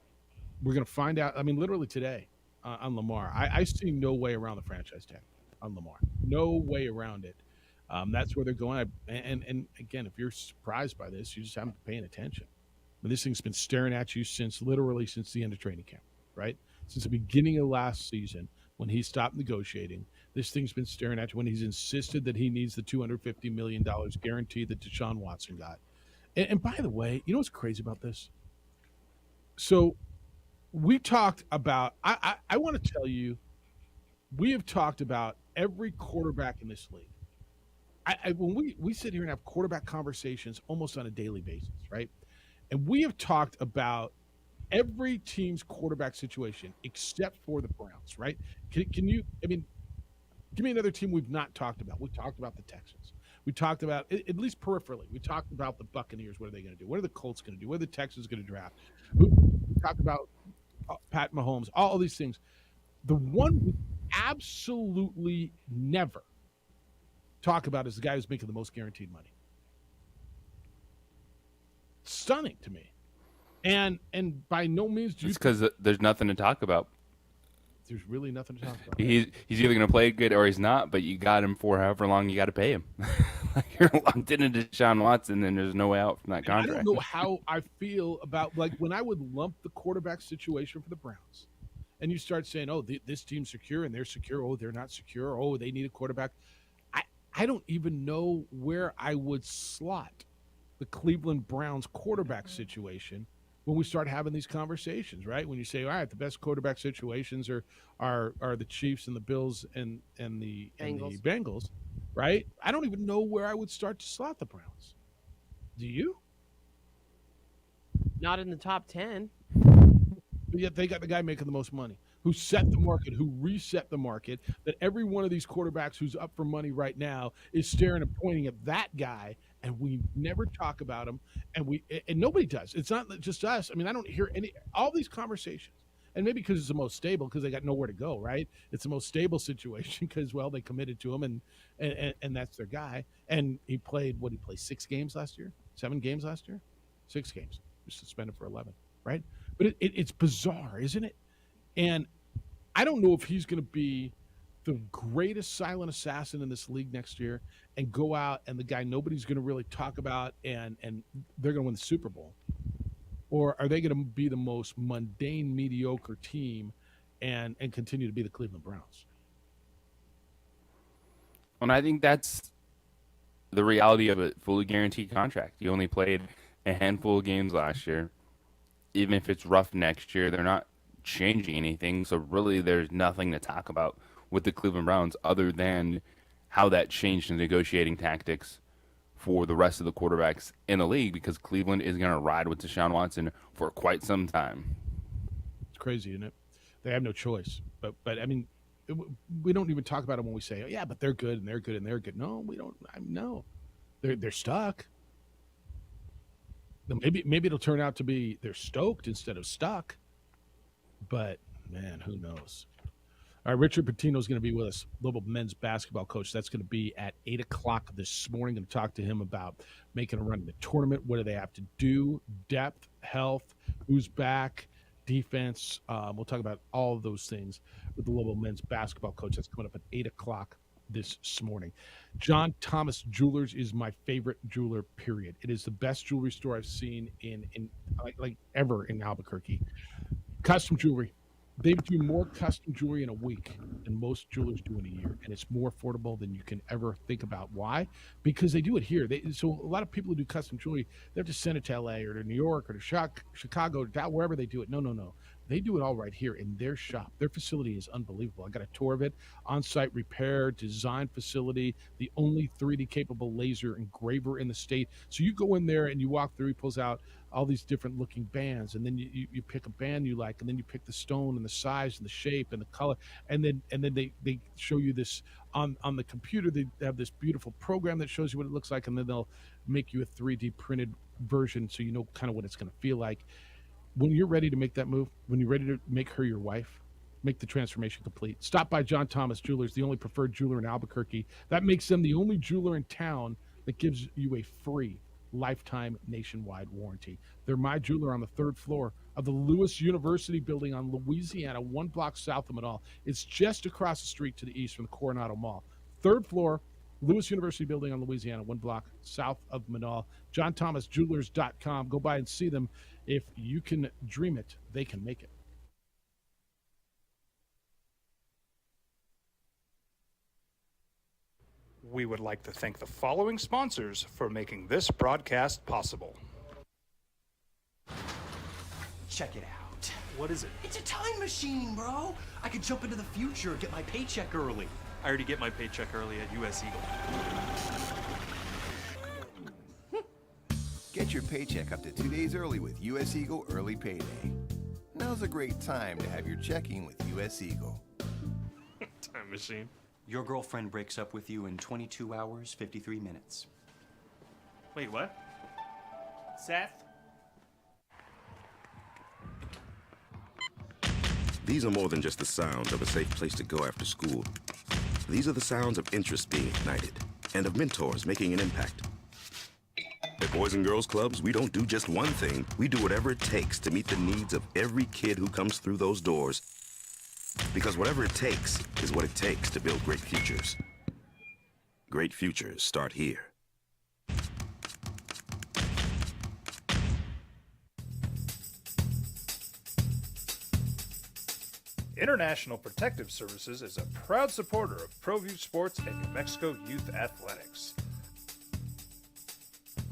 We're going to find out. I mean, literally today on Lamar. I see no way around the franchise tag on Lamar. No way around it. That's where they're going. And again, if you're surprised by this, you just haven't been paying attention. I mean, this thing's been staring at you since the end of training camp, right? Since the beginning of last season when he stopped negotiating. This thing's been staring at you when he's insisted that he needs the $250 million guarantee that Deshaun Watson got. And by the way, you know what's crazy about this? So we talked about, I want to tell you, we have talked about every quarterback in this league. When we sit here and have quarterback conversations almost on a daily basis, right? And we have talked about every team's quarterback situation except for the Browns, right? Can you, I mean, give me another team we've not talked about. We talked about the Texans. We talked about, at least peripherally, we talked about the Buccaneers. What are they going to do? What are the Colts going to do? What are the Texans going to draft? We talked about Pat Mahomes, all these things. The one we absolutely never talk about is the guy who's making the most guaranteed money. Stunning to me. And by no means do you... It's because there's nothing to talk about. There's really nothing to talk about. He's either going to play good or he's not, but you got him for however long you got to pay him. You're locked into Deshaun Watson, and there's no way out from that contract. I don't know how I feel about, when I would lump the quarterback situation for the Browns, and you start saying, oh, this team's secure, and they're secure. Oh, they're not secure. Oh, they need a quarterback. I don't even know where I would slot the Cleveland Browns quarterback situation when we start having these conversations, right? When you say, all right, the best quarterback situations are the Chiefs and the Bills and the Bengals, right? I don't even know where I would start to slot the Browns. Do you? Not in the top 10. But yet they got the guy making the most money, who set the market, who reset the market, that every one of these quarterbacks who's up for money right now is staring and pointing at that guy, and we never talk about him, and nobody does. It's not just us. I mean, I don't hear all these conversations, and maybe because it's the most stable, because they got nowhere to go, right? It's the most stable situation because, well, they committed to him, and that's their guy. And he played 6 games last year? 7 games last year? 6 games. He was suspended for 11, right? But it's bizarre, isn't it? And I don't know if he's going to be the greatest silent assassin in this league next year and go out and the guy nobody's going to really talk about and they're going to win the Super Bowl. or are they going to be the most mundane, mediocre team and continue to be the Cleveland Browns? And I think that's the reality of a fully guaranteed contract. You only played a handful of games last year. Even if it's rough next year, they're not changing anything. So really, there's nothing to talk about with the Cleveland Browns other than how that changed the negotiating tactics for the rest of the quarterbacks in the league, because Cleveland is going to ride with Deshaun Watson for quite some time. It's crazy, isn't it? They have no choice. But I mean, we don't even talk about it when we say, oh, yeah, but they're good and they're good and they're good. No, we don't. No, they're stuck. Maybe it'll turn out to be they're stoked instead of stuck. But, man, who knows? All right, Richard Pitino is going to be with us, Louisville men's basketball coach. That's going to be at 8 o'clock this morning. Going to talk to him about making a run in the tournament. What do they have to do? Depth, health, who's back, defense. We'll talk about all of those things with the Louisville men's basketball coach. That's coming up at 8 o'clock this morning. John Thomas Jewelers is my favorite jeweler, period. It is the best jewelry store I've seen in like ever in Albuquerque. Custom jewelry. They do more custom jewelry in a week than most jewelers do in a year, and it's more affordable than you can ever think about. Why? Because they do it here. So a lot of people who do custom jewelry, they have to send it to LA or to New York or to Chicago, wherever they do it. No. They do it all right here in their shop. Their facility is unbelievable. I got a tour of it. On-site repair, design facility, the only 3D-capable laser engraver in the state. So you go in there and you walk through, he pulls out all these different looking bands, and then you pick a band you like, and then you pick the stone and the size and the shape and the color, and then they show you this on the computer. They have this beautiful program that shows you what it looks like, and then they'll make you a 3D printed version so you know kind of what it's going to feel like. When you're ready to make that move, when you're ready to make her your wife, make the transformation complete. Stop by John Thomas Jewelers, the only preferred jeweler in Albuquerque. That makes them the only jeweler in town that gives you a free lifetime nationwide warranty. They're my jeweler on the 3rd floor of the Lewis University building on Louisiana, 1 block south of Manal. It's just across the street to the east from the Coronado Mall. 3rd floor, Lewis University building on Louisiana, 1 block south of Manal. JohnThomasJewelers.com. Go by and see them. If you can dream it, they can make it. We would like to thank the following sponsors for making this broadcast possible. Check it out. What is it? It's a time machine, bro. I could jump into the future, get my paycheck early. I already get my paycheck early at US Eagle. Get your paycheck up to 2 days early with US Eagle Early Payday. Now's a great time to have your checking with US Eagle. Time machine. Your girlfriend breaks up with you in 22 hours, 53 minutes. Wait, what? Seth? These are more than just the sounds of a safe place to go after school. These are the sounds of interest being ignited and of mentors making an impact. At Boys and Girls Clubs, we don't do just one thing. We do whatever it takes to meet the needs of every kid who comes through those doors. Because whatever it takes is what it takes to build great futures. Great futures start here. International Protective Services is a proud supporter of ProView Sports and New Mexico Youth Athletics.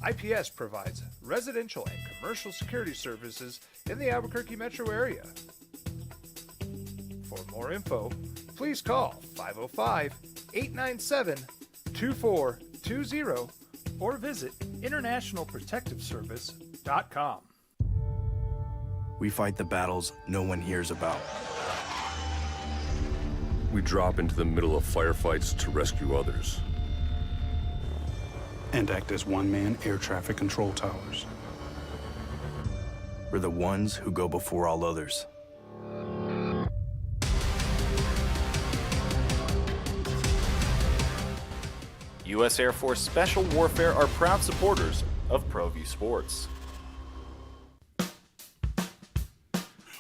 IPS provides residential and commercial security services in the Albuquerque metro area. For more info, please call 505-897-2420 or visit internationalprotectiveservice.com. We fight the battles no one hears about. We drop into the middle of firefights to rescue others. And act as one-man air traffic control towers. We're the ones who go before all others. U.S. Air Force Special Warfare are proud supporters of ProView Sports.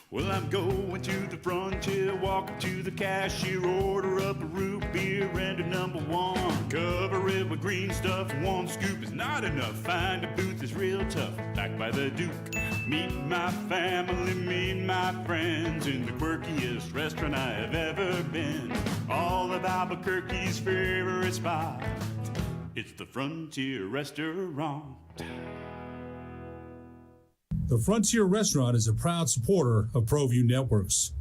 Well, I'm going to the frontier, walk up to the cashier, order up a root beer and a #1. Cover it with green stuff, 1 scoop is not enough. Find a booth is real tough, backed by the Duke. Meet my family, meet my friends in the quirkiest restaurant I have ever been. All of Albuquerque's favorite spot. It's the Frontier Restaurant. The Frontier Restaurant is a proud supporter of ProView Networks.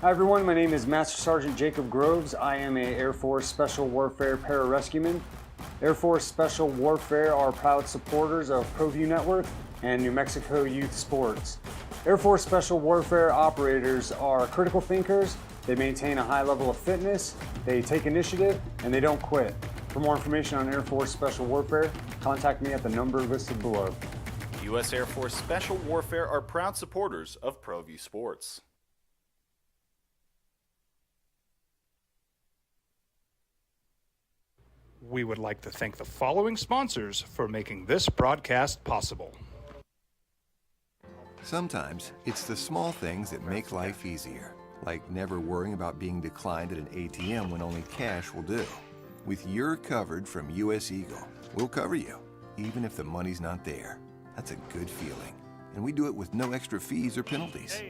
Hi everyone, my name is Master Sergeant Jacob Groves. I am a Air Force Special Warfare Pararescueman. Air Force Special Warfare are proud supporters of ProView Network and New Mexico Youth Sports. Air Force Special Warfare operators are critical thinkers. They maintain a high level of fitness, they take initiative, and they don't quit. For more information on Air Force Special Warfare, contact me at the number listed below. U.S. Air Force Special Warfare are proud supporters of ProView Sports. We would like to thank the following sponsors for making this broadcast possible. Sometimes it's the small things that make life easier, like never worrying about being declined at an ATM when only cash will do. With your covered from US Eagle, we'll cover you, even if the money's not there. That's a good feeling. And we do it with no extra fees or penalties.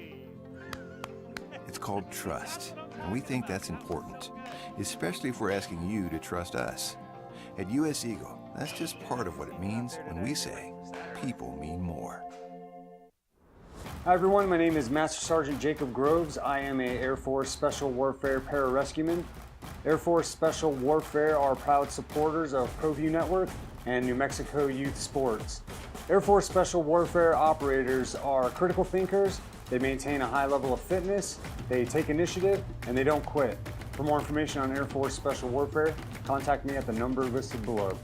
It's called trust, and we think that's important, especially if we're asking you to trust us. At US Eagle, that's just part of what it means when we say, people mean more. Hi everyone, my name is Master Sergeant Jacob Groves. I am a Air Force Special Warfare Pararescueman. Air Force Special Warfare are proud supporters of ProView Network and New Mexico Youth Sports. Air Force Special Warfare operators are critical thinkers. They maintain a high level of fitness, they take initiative, and they don't quit. For more information on Air Force Special Warfare, contact me at the number listed below.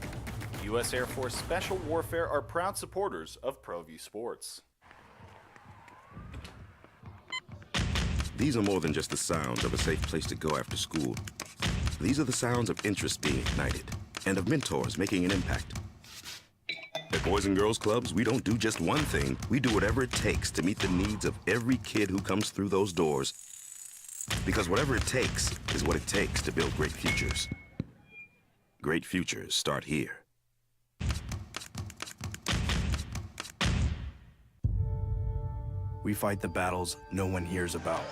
U.S. Air Force Special Warfare are proud supporters of ProView Sports. These are more than just the sounds of a safe place to go after school. These are the sounds of interest being ignited and of mentors making an impact. At Boys and Girls Clubs, we don't do just one thing. We do whatever it takes to meet the needs of every kid who comes through those doors. Because whatever it takes is what it takes to build great futures. Great futures start here. We fight the battles no one hears about.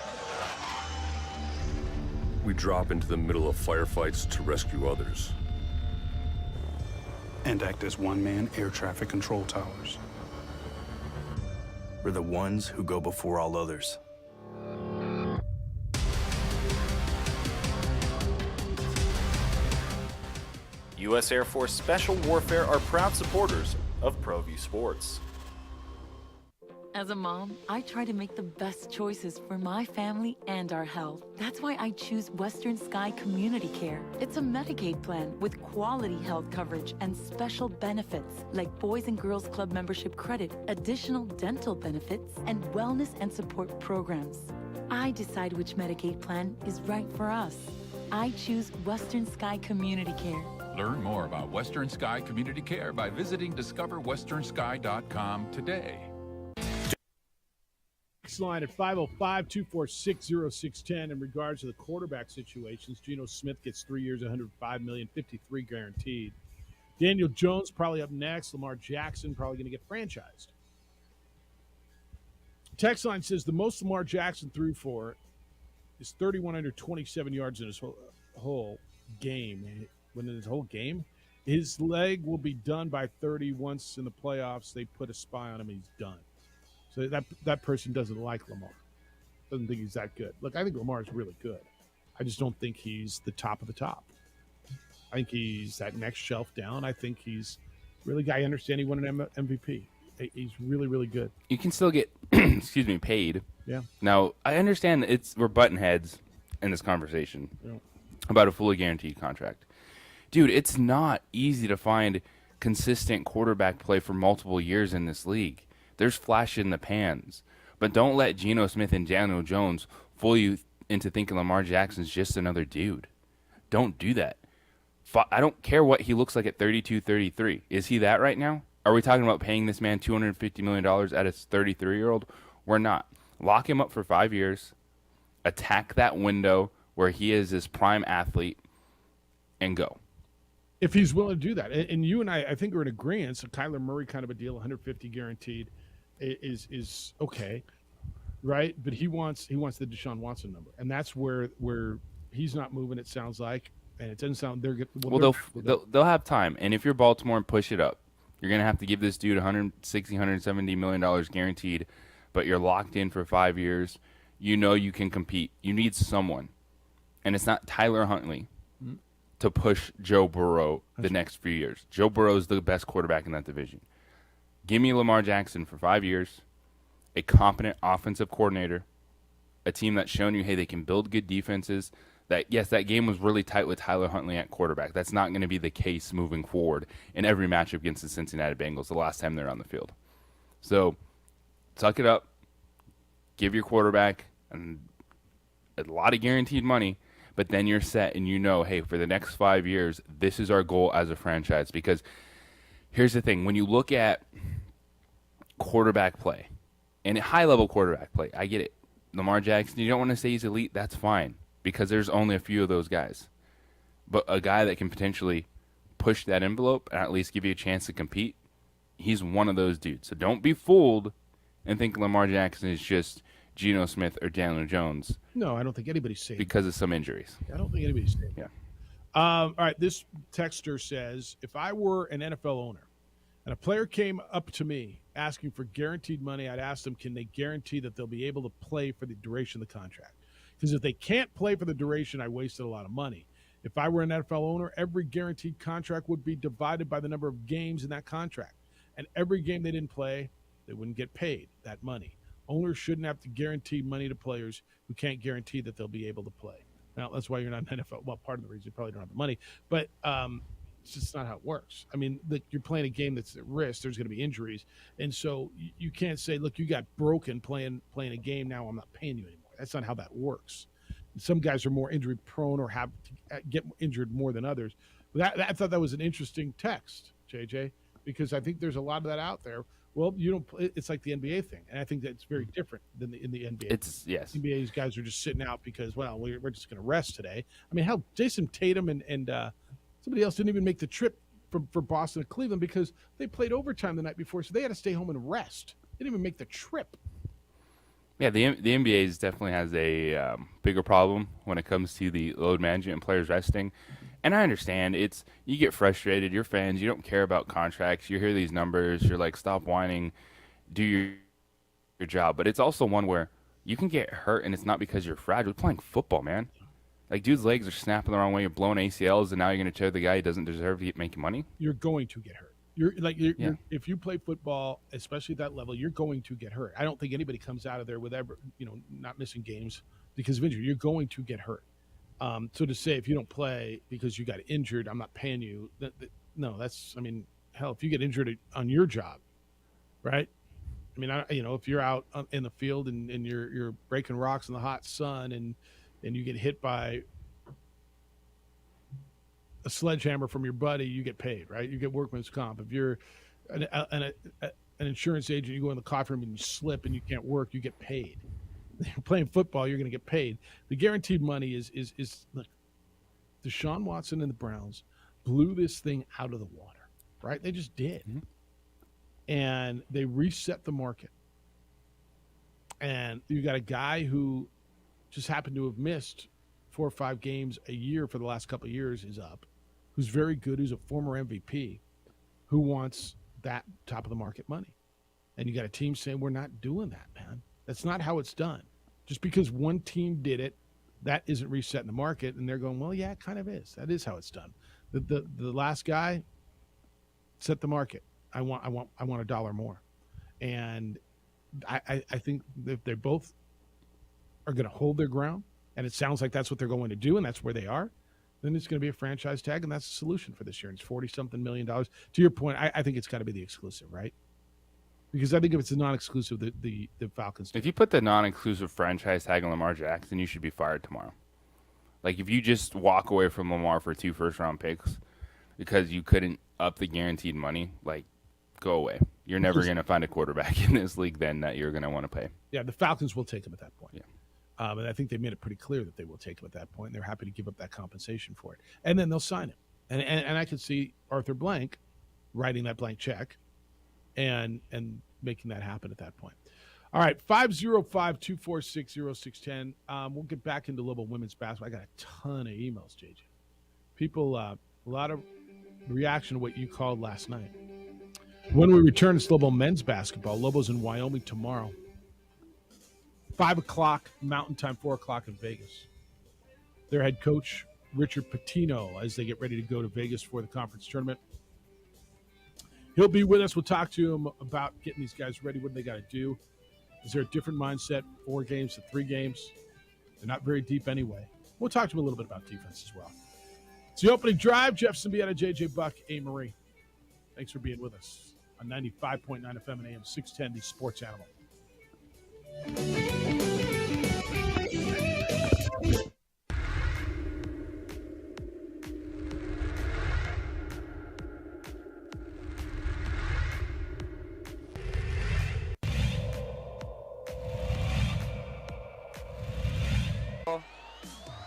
We drop into the middle of firefights to rescue others. And act as one-man air traffic control towers. We're the ones who go before all others. U.S. Air Force Special Warfare are proud supporters of ProView Sports. As a mom, I try to make the best choices for my family and our health. That's why I choose Western Sky Community Care. It's a Medicaid plan with quality health coverage and special benefits like Boys and Girls Club membership credit, additional dental benefits, and wellness and support programs. I decide which Medicaid plan is right for us. I choose Western Sky Community Care. Learn more about Western Sky Community Care by visiting discoverwesternsky.com today. Line at 505-246-0610 in regards to the quarterback situations. Geno Smith gets 3 years, $105 million, 53 guaranteed. Daniel Jones probably up next. Lamar Jackson probably going to get franchised. Text line says the most Lamar Jackson threw for is 3,127 yards in his whole game. When in his whole game, his leg will be done by 30. Once in the playoffs, they put a spy on him and he's done. So that person doesn't like Lamar. Doesn't think he's that good. Look, I think Lamar is really good. I just don't think he's the top of the top. I think he's that next shelf down. I think he's really guy. I understand he won an MVP. He's really, really good. You can still get, paid. Yeah. Now, I understand we're button heads in this conversation about a fully guaranteed contract. Dude, it's not easy to find consistent quarterback play for multiple years in this league. There's flash in the pans. But don't let Geno Smith and Daniel Jones fool you into thinking Lamar Jackson's just another dude. Don't do that. I don't care what he looks like at 32, 33. Is he that right now? Are we talking about paying this man $250 million at his 33-year-old? We're not. Lock him up for 5 years. Attack that window where he is his prime athlete and go. If he's willing to do that. And you and I think we're in agreement. So Kyler Murray kind of a deal, 150 guaranteed. is okay, right? But he wants the Deshaun Watson number, and that's where he's not moving. It sounds like, and it doesn't sound they're good. They'll have time, and if you're Baltimore and push it up, you're gonna have to give this dude 160, 170 million dollars guaranteed, but you're locked in for 5 years. You know you can compete. You need someone, and it's not Tyler Huntley to push Joe Burrow the next few years. Joe Burrow is the best quarterback in that division. Give me Lamar Jackson for 5 years, a competent offensive coordinator, a team that's shown you, hey, they can build good defenses. That game was really tight with Tyler Huntley at quarterback. That's not going to be the case moving forward in every matchup against the Cincinnati Bengals the last time they're on the field. So, suck it up. Give your quarterback a lot of guaranteed money, but then you're set and you know, hey, for the next 5 years, this is our goal as a franchise. Because here's the thing. When you look at quarterback play, and high-level quarterback play, I get it. Lamar Jackson, you don't want to say he's elite. That's fine, because there's only a few of those guys. But a guy that can potentially push that envelope and at least give you a chance to compete, he's one of those dudes. So don't be fooled and think Lamar Jackson is just Geno Smith or Daniel Jones. No, I don't think anybody's safe because of some injuries. I don't think anybody's safe. Yeah. All right, this texter says, if I were an NFL owner and a player came up to me asking for guaranteed money, I'd ask them, can they guarantee that they'll be able to play for the duration of the contract? Because if they can't play for the duration, I wasted a lot of money. If I were an NFL owner, every guaranteed contract would be divided by the number of games in that contract. And every game they didn't play, they wouldn't get paid that money. Owners shouldn't have to guarantee money to players who can't guarantee that they'll be able to play. Now, that's why you're not an NFL. Well, part of the reason you probably don't have the money. But it's just not how it works. I mean, you're playing a game that's at risk. There's going to be injuries. And so you can't say, look, you got broken playing a game. Now I'm not paying you anymore. That's not how that works. Some guys are more injury prone or have to get injured more than others. But I thought that was an interesting text, JJ, because I think there's a lot of that out there. Well, you don't. It's like the NBA thing, and I think that's very different than in the NBA. Yes. NBA's guys are just sitting out because, well, we're just going to rest today. I mean, hell, Jason Tatum and somebody else didn't even make the trip for Boston to Cleveland because they played overtime the night before, so they had to stay home and rest. They didn't even make the trip. Yeah, the NBA definitely has a bigger problem when it comes to the load management and players resting. And I understand you get frustrated. You're fans. You don't care about contracts. You hear these numbers. You're like, stop whining. Do your job. But it's also one where you can get hurt, and it's not because you're fragile. You're playing football, man. Like, dude's legs are snapping the wrong way. You're blowing ACLs, and now you're going to tear the guy who doesn't deserve to make money? You're going to get hurt. If you play football, especially at that level, you're going to get hurt. I don't think anybody comes out of there with ever, not missing games because of injury. You're going to get hurt. So to say if you don't play because you got injured, I'm not paying you. No, hell, if you get injured on your job, right? I mean, if you're out in the field and you're breaking rocks in the hot sun and you get hit by a sledgehammer from your buddy, you get paid, right? You get workman's comp. If you're an insurance agent, you go in the coffee room and you slip and you can't work, you get paid. You're playing football, you're going to get paid. The guaranteed money is look, Deshaun Watson and the Browns blew this thing out of the water, right? They just did. Mm-hmm. And they reset the market. And you got a guy who just happened to have missed 4 or 5 games a year for the last couple of years is up, who's very good, who's a former MVP, who wants that top of the market money. And you got a team saying, we're not doing that, man. That's not how it's done. Just because one team did it, that isn't resetting the market. And they're going, well, yeah, it kind of is. That is how it's done. The last guy set the market. I want $1 more. And I think if they both are going to hold their ground, and it sounds like that's what they're going to do, and that's where they are, then it's going to be a franchise tag, and that's the solution for this year. And it's $40-something million. To your point, I think it's got to be the exclusive, right? Because I think if it's a non-exclusive, the Falcons. If you put the non-exclusive franchise tag on Lamar Jackson, you should be fired tomorrow. Like, if you just walk away from Lamar for 2 first-round picks because you couldn't up the guaranteed money, like, go away. You're never going to find a quarterback in this league then that you're going to want to pay. Yeah, the Falcons will take him at that point. Yeah. And I think they made it pretty clear that they will take him at that point, and they're happy to give up that compensation for it. And then they'll sign him. And I could see Arthur Blank writing that blank check and making that happen at that point. All right, 505-246-0610. We'll get back into Lobo women's basketball. I got a ton of emails, JJ. People, a lot of reaction to what you called last night. When we return, it's Lobo men's basketball. Lobo's in Wyoming tomorrow. 5 o'clock Mountain Time, 4 o'clock in Vegas. Their head coach, Richard Pitino, as they get ready to go to Vegas for the conference tournament. He'll be with us. We'll talk to him about getting these guys ready. What do they got to do? Is there a different mindset, 4 games to 3 games? They're not very deep anyway. We'll talk to him a little bit about defense as well. It's the opening drive. Jeff Symbieta, JJ Buck, A. Marie. Thanks for being with us on 95.9 FM and AM 610, the Sports Animal.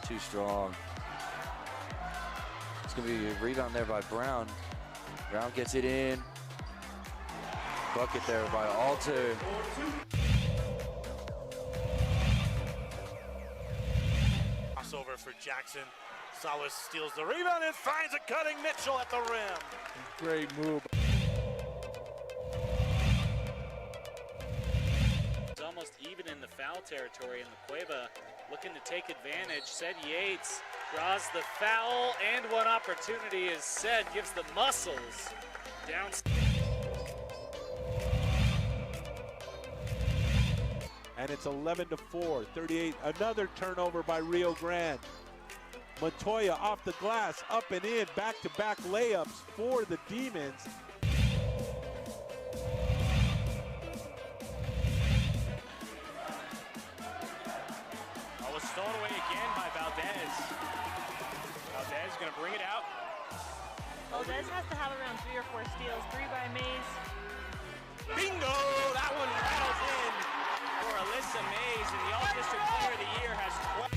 Too strong. It's going to be a rebound there by Brown. Brown gets it in. Bucket there by Alter. Crossover for Jackson. Salas steals the rebound and finds a cutting Mitchell at the rim. Great move. It's almost even in the foul territory, and the Cueva looking to take advantage. Said Yates draws the foul, and one opportunity is said, gives the muscles down. And it's 11-4, 38. Another turnover by Rio Grande. Montoya off the glass, up and in, back-to-back layups for the Demons. Oh, was stolen away again by Valdez. Valdez going to bring it out. Valdez has to have around 3 or 4 steals. 3 by Mays. Bingo! That one rattles in for Alyssa Mays, and the All-District Player of the Year has 12.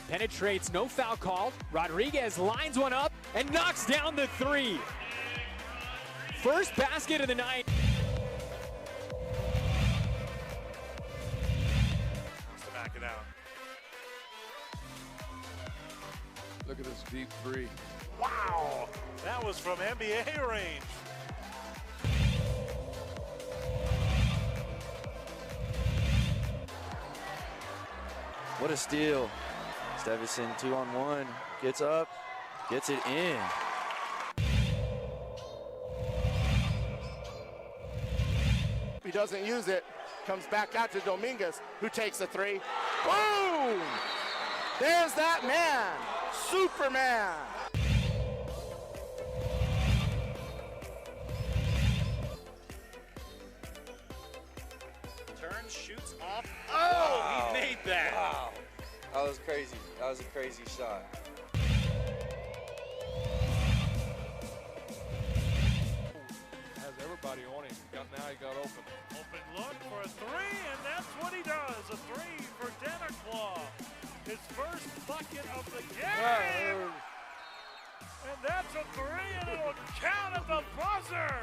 Penetrates, no foul called. Rodriguez lines one up and knocks down the 3. First basket of the night. Wants to back it out. Look at this deep 3. Wow! That was from NBA range. What a steal. Stevison 2-on-1, gets up, gets it in. He doesn't use it, comes back out to Dominguez, who takes the 3. Boom! There's that man, Superman. Turns, shoots off. Oh, wow. He made that. Wow. That was crazy. That was a crazy shot. Has everybody on him. Now he got open. Open look for a 3, and that's what he does. A 3 for Dennerclaw. His first bucket of the game. And that's a 3, and it'll count at the buzzer.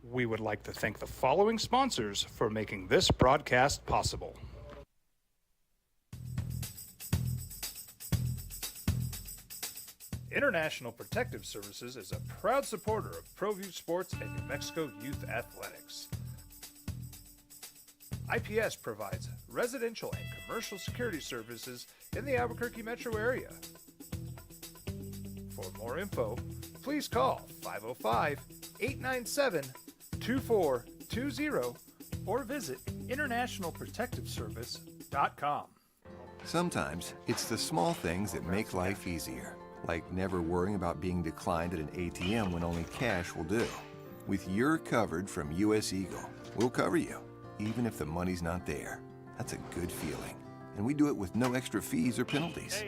We would like to thank the following sponsors for making this broadcast possible. International Protective Services is a proud supporter of ProView Sports and New Mexico Youth Athletics. IPS provides residential and commercial security services in the Albuquerque metro area. For more info, please call 505-897-2420 or visit internationalprotectiveservice.com. Sometimes it's the small things that make life easier, like never worrying about being declined at an ATM when only cash will do. With You're Covered from US Eagle, we'll cover you, even if the money's not there. That's a good feeling. And we do it with no extra fees or penalties.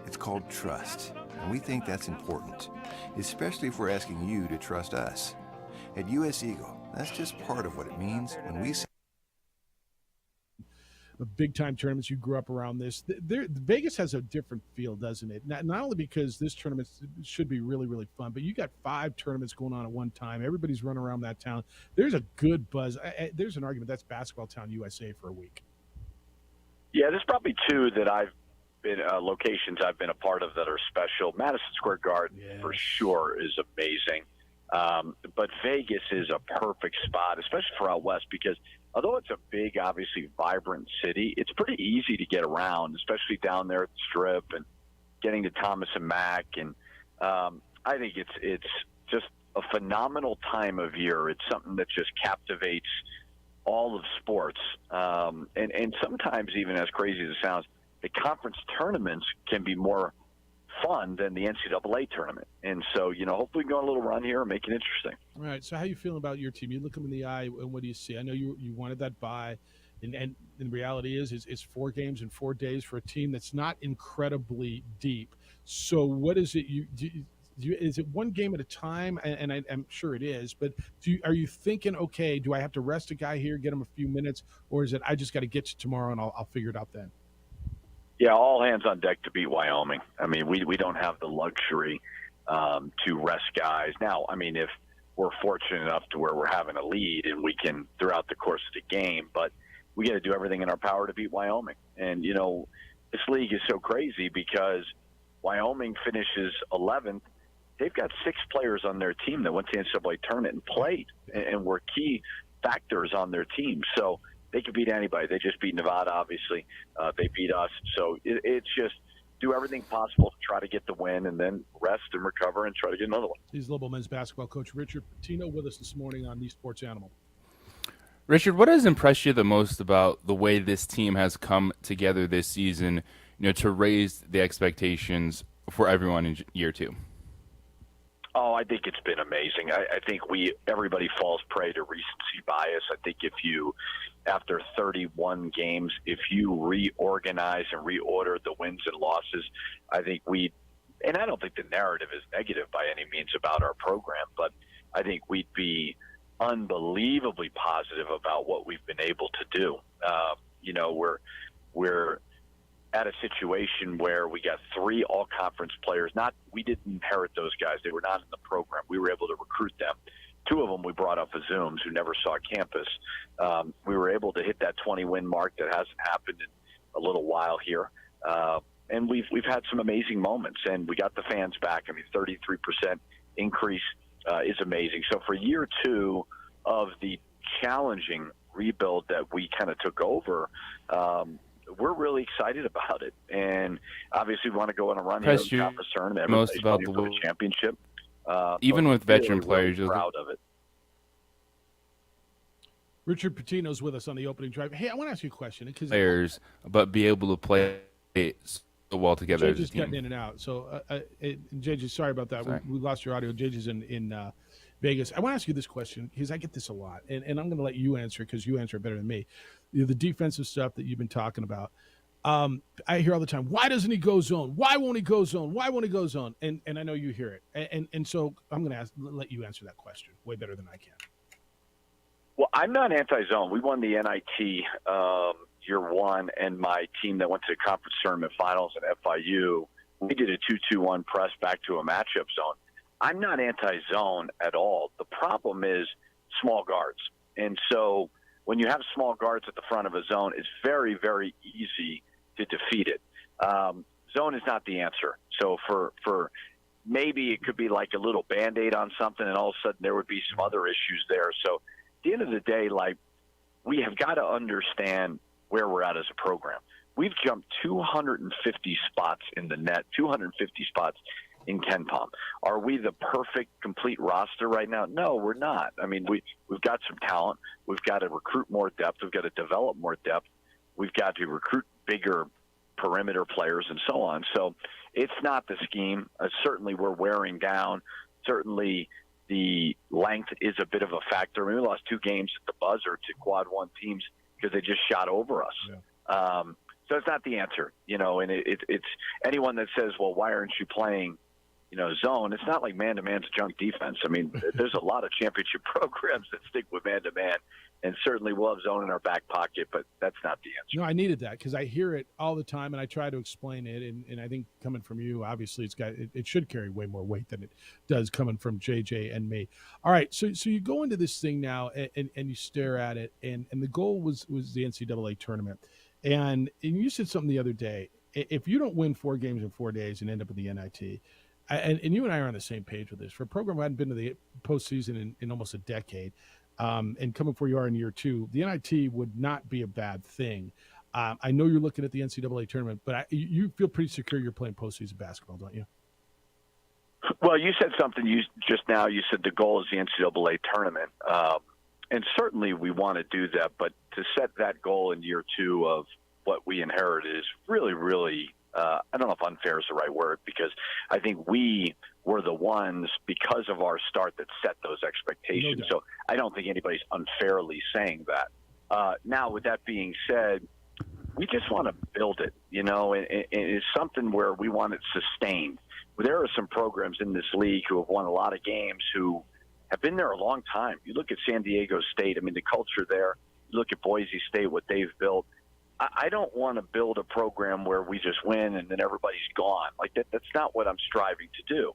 It's called trust. and we think that's important, especially if we're asking you to trust us. At U.S. Eagle, that's just part of what it means when we say big-time tournaments. You grew up around this. Vegas has a different feel, doesn't it? Not only because this tournament should be really, really fun, but you got 5 tournaments going on at one time. Everybody's running around that town. There's a good buzz. There's an argument that's Basketball Town USA for a week. Yeah, there's probably 2 that I've been locations I've been a part of that are special. Madison Square Garden for sure is amazing. But Vegas is a perfect spot, especially for out west, because although it's a big, obviously vibrant city, it's pretty easy to get around, especially down there at the Strip and getting to Thomas and Mack. And I think it's just a phenomenal time of year. It's something that just captivates all of sports. And sometimes, even as crazy as it sounds, the conference tournaments can be more fun than the NCAA tournament. And so, hopefully we can go on a little run here and make it interesting. All right. So how you feeling about your team? You look them in the eye, and what do you see? I know you wanted that bye, and the reality is it's 4 games in 4 days for a team that's not incredibly deep. So what is it is it one game at a time? And I'm sure it is, but are you thinking, okay, do I have to rest a guy here, get him a few minutes, or is it I just got to get to tomorrow and I'll figure it out then? Yeah, all hands on deck to beat Wyoming. I mean, we don't have the luxury to rest guys. Now, I mean, if we're fortunate enough to where we're having a lead and we can throughout the course of the game, but we got to do everything in our power to beat Wyoming. And, this league is so crazy because Wyoming finishes 11th. They've got 6 players on their team that went to the NCAA tournament and played and were key factors on their team. So they could beat anybody. They just beat Nevada, obviously. They beat us. So it's just do everything possible to try to get the win and then rest and recover and try to get another one. He's Lobo men's basketball coach Richard Pitino with us this morning on the Sports Animal. Richard, what has impressed you the most about the way this team has come together this season, to raise the expectations for everyone in year 2? Oh, I think it's been amazing. I think everybody falls prey to recency bias. I think after 31 games, if you reorganize and reorder the wins and losses, I think and I don't think the narrative is negative by any means about our program, but I think we'd be unbelievably positive about what we've been able to do. We're at a situation where we got 3 all-conference players. We didn't inherit those guys. They were not in the program. We were able to recruit them. 2 of them we brought off of Zooms who never saw campus. We were able to hit that 20-win mark that hasn't happened in a little while here. And we've had some amazing moments, and we got the fans back. I mean, 33% increase is amazing. So for year 2 of the challenging rebuild that we kind of took over, we're really excited about it, and obviously we want to go on a run here in the conference tournament. Most about the championship, even with veteran players, really proud of it. Richard Pitino's with us on the opening drive. Hey, I want to ask you a question. Players, but be able to play so well together. JJ's cutting in and out. So, JJ, sorry about that. We lost your audio. JJ's in Vegas. I want to ask you this question because I get this a lot, and I'm going to let you answer because you answer it better than me. The defensive stuff that you've been talking about. I hear all the time, why doesn't he go zone? Why won't he go zone? Why won't he go zone? And I know you hear it. And so I'm going to let you answer that question way better than I can. Well, I'm not anti-zone. We won the NIT year 1, and my team that went to the conference tournament finals at FIU, we did a 2-2-1 press back to a matchup zone. I'm not anti-zone at all. The problem is small guards. And so when you have small guards at the front of a zone, it's very, very easy to defeat it. Zone is not the answer. So for maybe it could be like a little Band-Aid on something, and all of a sudden there would be some other issues there. So at the end of the day, we have got to understand where we're at as a program. We've jumped 250 spots in the net, 250 spots in KenPom. Are we the perfect, complete roster right now? No, we're not. I mean, we've got some talent. We've got to recruit more depth. We've got to develop more depth. We've got to recruit bigger perimeter players and so on. So it's not the scheme. Certainly we're wearing down. Certainly the length is a bit of a factor. We lost 2 games at the buzzer to quad 1 teams because they just shot over us. Yeah. So it's not the answer, and it's anyone that says, well, why aren't you playing, zone? It's not like man-to-man's junk defense. I mean, there's a lot of championship programs that stick with man-to-man, and certainly we'll have zone in our back pocket, but that's not the answer. No, I needed that because I hear it all the time, and I try to explain it, and I think coming from you, obviously, it should carry way more weight than it does coming from JJ and me. All right, so you go into this thing now, and you stare at it, and the goal was the NCAA tournament. And you said something the other day. If you don't win 4 games in 4 days and end up in the NIT, and you and I are on the same page with this, for a program who hadn't been to the postseason in almost a decade, and coming where you are in year 2, the NIT would not be a bad thing. I know you're looking at the NCAA tournament, but you feel pretty secure you're playing postseason basketball, don't you? Well, you said something just now. You said the goal is the NCAA tournament. And certainly we want to do that, but to set that goal in year 2 of what we inherited is really, really, I don't know if unfair is the right word, because I think we were the ones, because of our start, that set those expectations. So I don't think anybody's unfairly saying that. Now, with that being said, we just want to build it, and it's something where we want it sustained. There are some programs in this league who have won a lot of games who have been there a long time. You look at San Diego State, I mean, the culture there. You look at Boise State, what they've built. I don't want to build a program where we just win and then everybody's gone. Like that's not what I'm striving to do.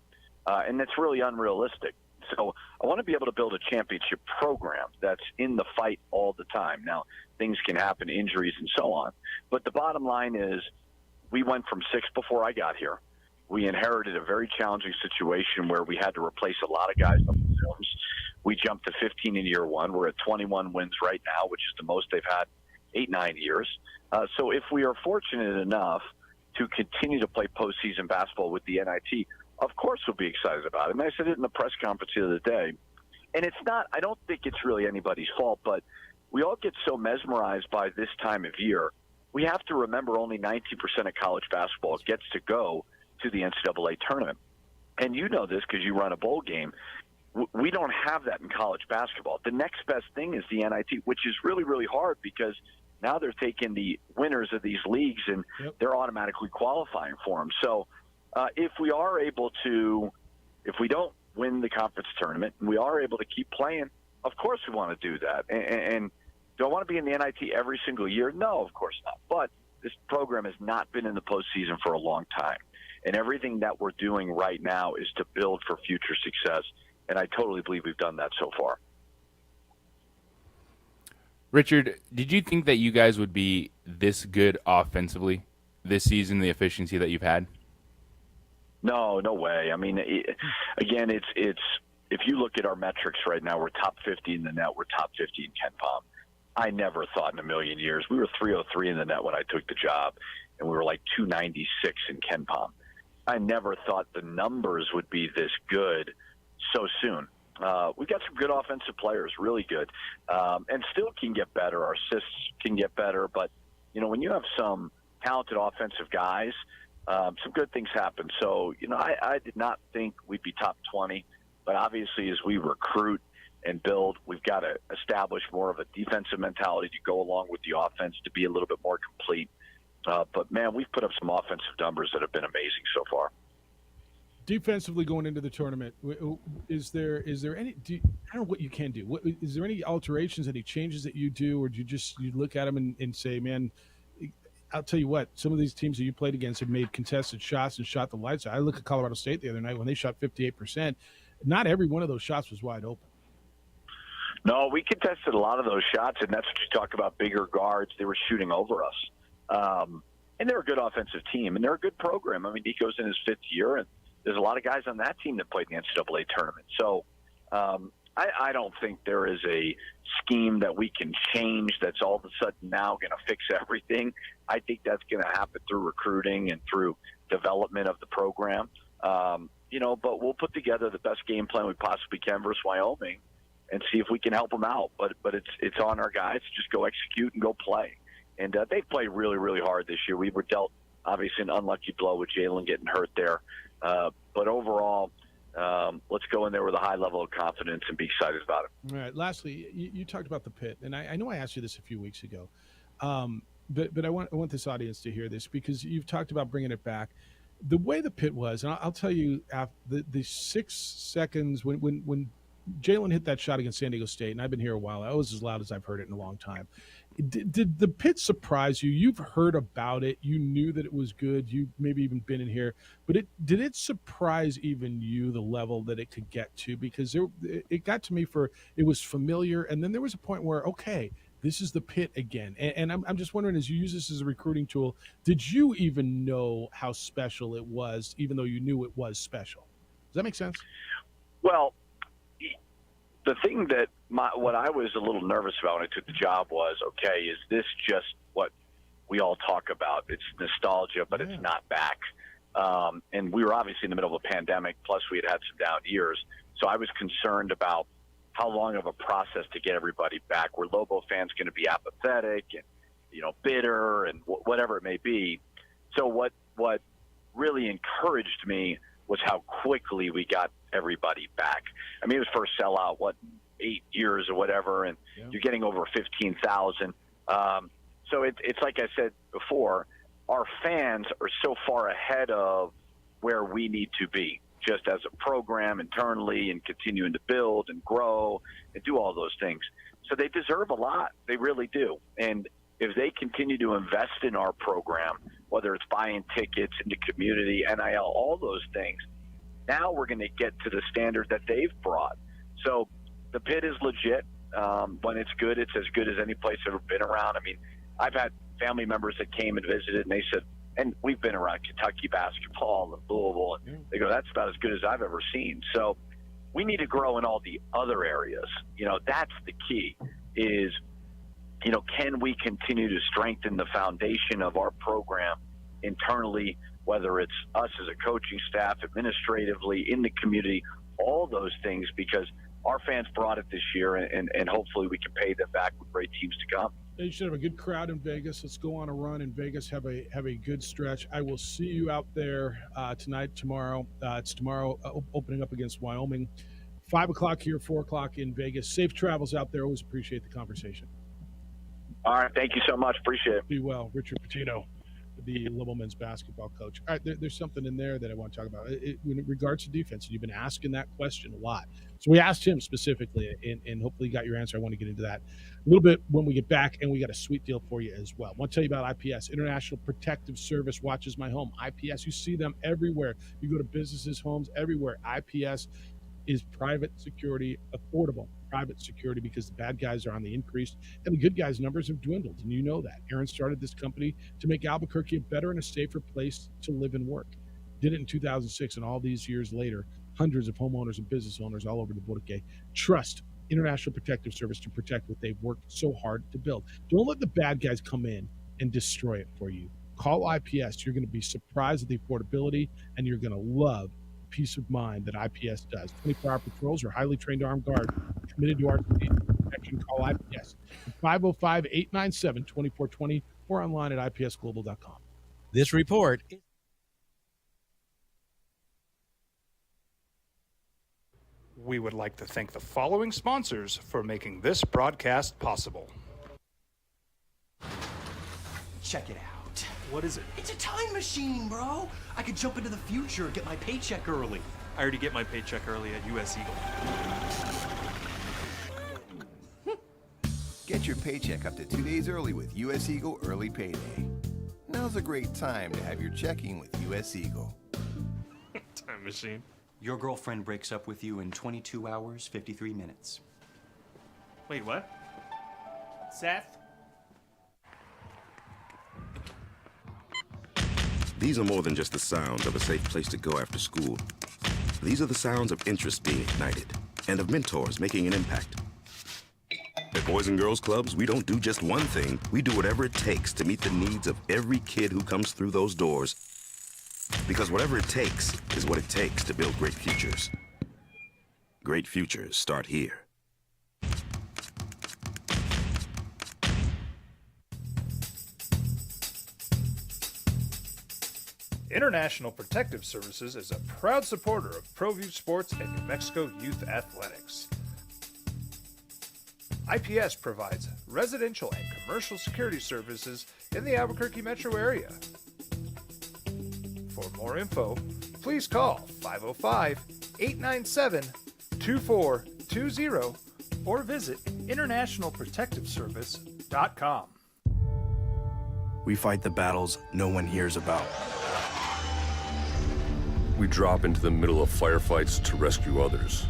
And that's really unrealistic. So I want to be able to build a championship program that's in the fight all the time. Now, things can happen, injuries and so on. But the bottom line is we went from 6 before I got here. We inherited a very challenging situation where we had to replace a lot of guys on the films. We jumped to 15 in year 1. We're at 21 wins right now, which is the most they've had 8-9 years. So if we are fortunate enough to continue to play postseason basketball with the NIT, of course we'll be excited about it. And I said it in the press conference the other day. And it's not, I don't think it's really anybody's fault, but we all get so mesmerized by this time of year. We have to remember only 19% of college basketball gets to go to the NCAA tournament. And you know this because you run a bowl game. We don't have that in college basketball. The next best thing is the NIT, which is really, really hard because now they're taking the winners of these leagues and they're automatically qualifying for them. So if we are able to, if we don't win the conference tournament and we are able to keep playing, of course we want to do that. And do I want to be in the NIT every single year? No, of course not. But this program has not been in the postseason for a long time. And everything that we're doing right now is to build for future success. And I totally believe we've done that so far. Richard, did you think that you guys would be this good offensively this season, the efficiency that you've had? No, no way. I mean, again, it's if you look at our metrics right now, we're top 50 in the net. We're top 50 in KenPom. I never thought in a million years. We were 303 in the net when I took the job, and we were like 296 in KenPom. I never thought the numbers would be this good so soon. We've got some good offensive players, really good, and still can get better. Our assists can get better, but, when you have some talented offensive guys, some good things happen. So, I did not think we'd be top 20, but obviously as we recruit and build, we've got to establish more of a defensive mentality to go along with the offense to be a little bit more complete. But, man, we've put up some offensive numbers that have been amazing so far. Defensively going into the tournament, is there any? I don't know what you can do. Is there any alterations, any changes that you do, or do you look at them and say, man, I'll tell you what, some of these teams that you played against have made contested shots and shot the lights out. I look at Colorado State the other night when they shot 58%. Not every one of those shots was wide open. No, we contested a lot of those shots, and that's what you talk about, bigger guards. They were shooting over us. And they're a good offensive team, and they're a good program. I mean, Nico's in his 5th year, and there's a lot of guys on that team that played in the NCAA tournament. So I don't think there is a scheme that we can change that's all of a sudden now going to fix everything. I think that's going to happen through recruiting and through development of the program. But we'll put together the best game plan we possibly can versus Wyoming and see if we can help them out. But it's on our guys to just go execute and go play. And they've played really, really hard this year. We were dealt, obviously, an unlucky blow with Jalen getting hurt there. But overall, let's go in there with a high level of confidence and be excited about it. All right. Lastly, you talked about the pit, and I know I asked you this a few weeks ago. but I want this audience to hear this, because you've talked about bringing it back. The way the pit was, and I'll tell you, after the 6 seconds when Jalen hit that shot against San Diego State, and I've been here a while, that was as loud as I've heard it in a long time. Did the pit surprise you? You've heard about it. You knew that it was good. You maybe even been in here, but did it surprise even you, the level that it could get to? Because it got to me it was familiar, and then there was a point where, okay, this is the pit again. And I'm just wondering, as you use this as a recruiting tool, did you even know how special it was, even though you knew it was special? Does that make sense? Well, the thing that what I was a little nervous about when I took the job was, okay, is this just what we all talk about? It's nostalgia, but it's not back. And we were obviously in the middle of a pandemic, plus we had some down years. So I was concerned about how long of a process to get everybody back. Were Lobo fans going to be apathetic and, bitter and whatever it may be? So what really encouraged me was how quickly we got everybody back. I mean, it was first sellout, 8 years or whatever, and you're getting over 15,000. So it's like I said before, our fans are so far ahead of where we need to be, just as a program internally, and continuing to build and grow and do all those things. So they deserve a lot. They really do. And if they continue to invest in our program, whether it's buying tickets in the community, NIL, all those things, now we're going to get to the standard that they've brought. So the pit is legit. When it's good, it's as good as any place I've ever been around. I mean, I've had family members that came and visited, and they said, and we've been around Kentucky basketball and Louisville, and they go, that's about as good as I've ever seen. So we need to grow in all the other areas. That's the key is, can we continue to strengthen the foundation of our program internally, whether it's us as a coaching staff, administratively, in the community, all those things, because our fans brought it this year, and hopefully we can pay them back with great teams to come. You should have a good crowd in Vegas. Let's go on a run in Vegas. Have a good stretch. I will see you out there tonight, tomorrow. It's tomorrow opening up against Wyoming. 5 o'clock here, 4 o'clock in Vegas. Safe travels out there. Always appreciate the conversation. All right. Thank you so much. Appreciate it. Be well. Richard Pitino, the Lobo men's basketball coach. All right, there's something in there that I want to talk about. In regards to defense, you've been asking that question a lot. So we asked him specifically, and hopefully you got your answer. I want to get into that a little bit when we get back, and we got a sweet deal for you as well. I want to tell you about IPS, International Protective Service Watches My Home. IPS, you see them everywhere. You go to businesses, homes, everywhere. IPS is private security, affordable private security, because the bad guys are on the increase and the good guys' numbers have dwindled, and you know that. Aaron started this company to make Albuquerque a better and a safer place to live and work. Did it in 2006, and all these years later, hundreds of homeowners and business owners all over the Boracay trust International Protective Service to protect what they've worked so hard to build. Don't let the bad guys come in and destroy it for you. Call IPS. You're going to be surprised at the affordability, and you're going to love peace of mind that IPS does. 24-hour patrols or highly trained armed guard committed to our protection. Call IPS at 505-897-2420 or online at ipsglobal.com. This report. We would like to thank the following sponsors for making this broadcast possible. Check it out. What is it? It's a time machine, bro. I could jump into the future and get my paycheck early. I already get my paycheck early at US Eagle. Get your paycheck up to 2 days early with US Eagle Early Payday. Now's a great time to have your checking with US Eagle. Time machine. Your girlfriend breaks up with you in 22 hours, 53 minutes. Wait, what? Seth? These are more than just the sounds of a safe place to go after school. These are the sounds of interest being ignited and of mentors making an impact. At Boys and Girls Clubs, we don't do just one thing. We do whatever it takes to meet the needs of every kid who comes through those doors. Because whatever it takes is what it takes to build great futures. Great futures start here. International Protective Services is a proud supporter of ProView Sports and New Mexico Youth Athletics. IPS provides residential and commercial security services in the Albuquerque metro area. For more info, please call 505-897-2420 or visit internationalprotectiveservice.com. We fight the battles no one hears about. We drop into the middle of firefights to rescue others.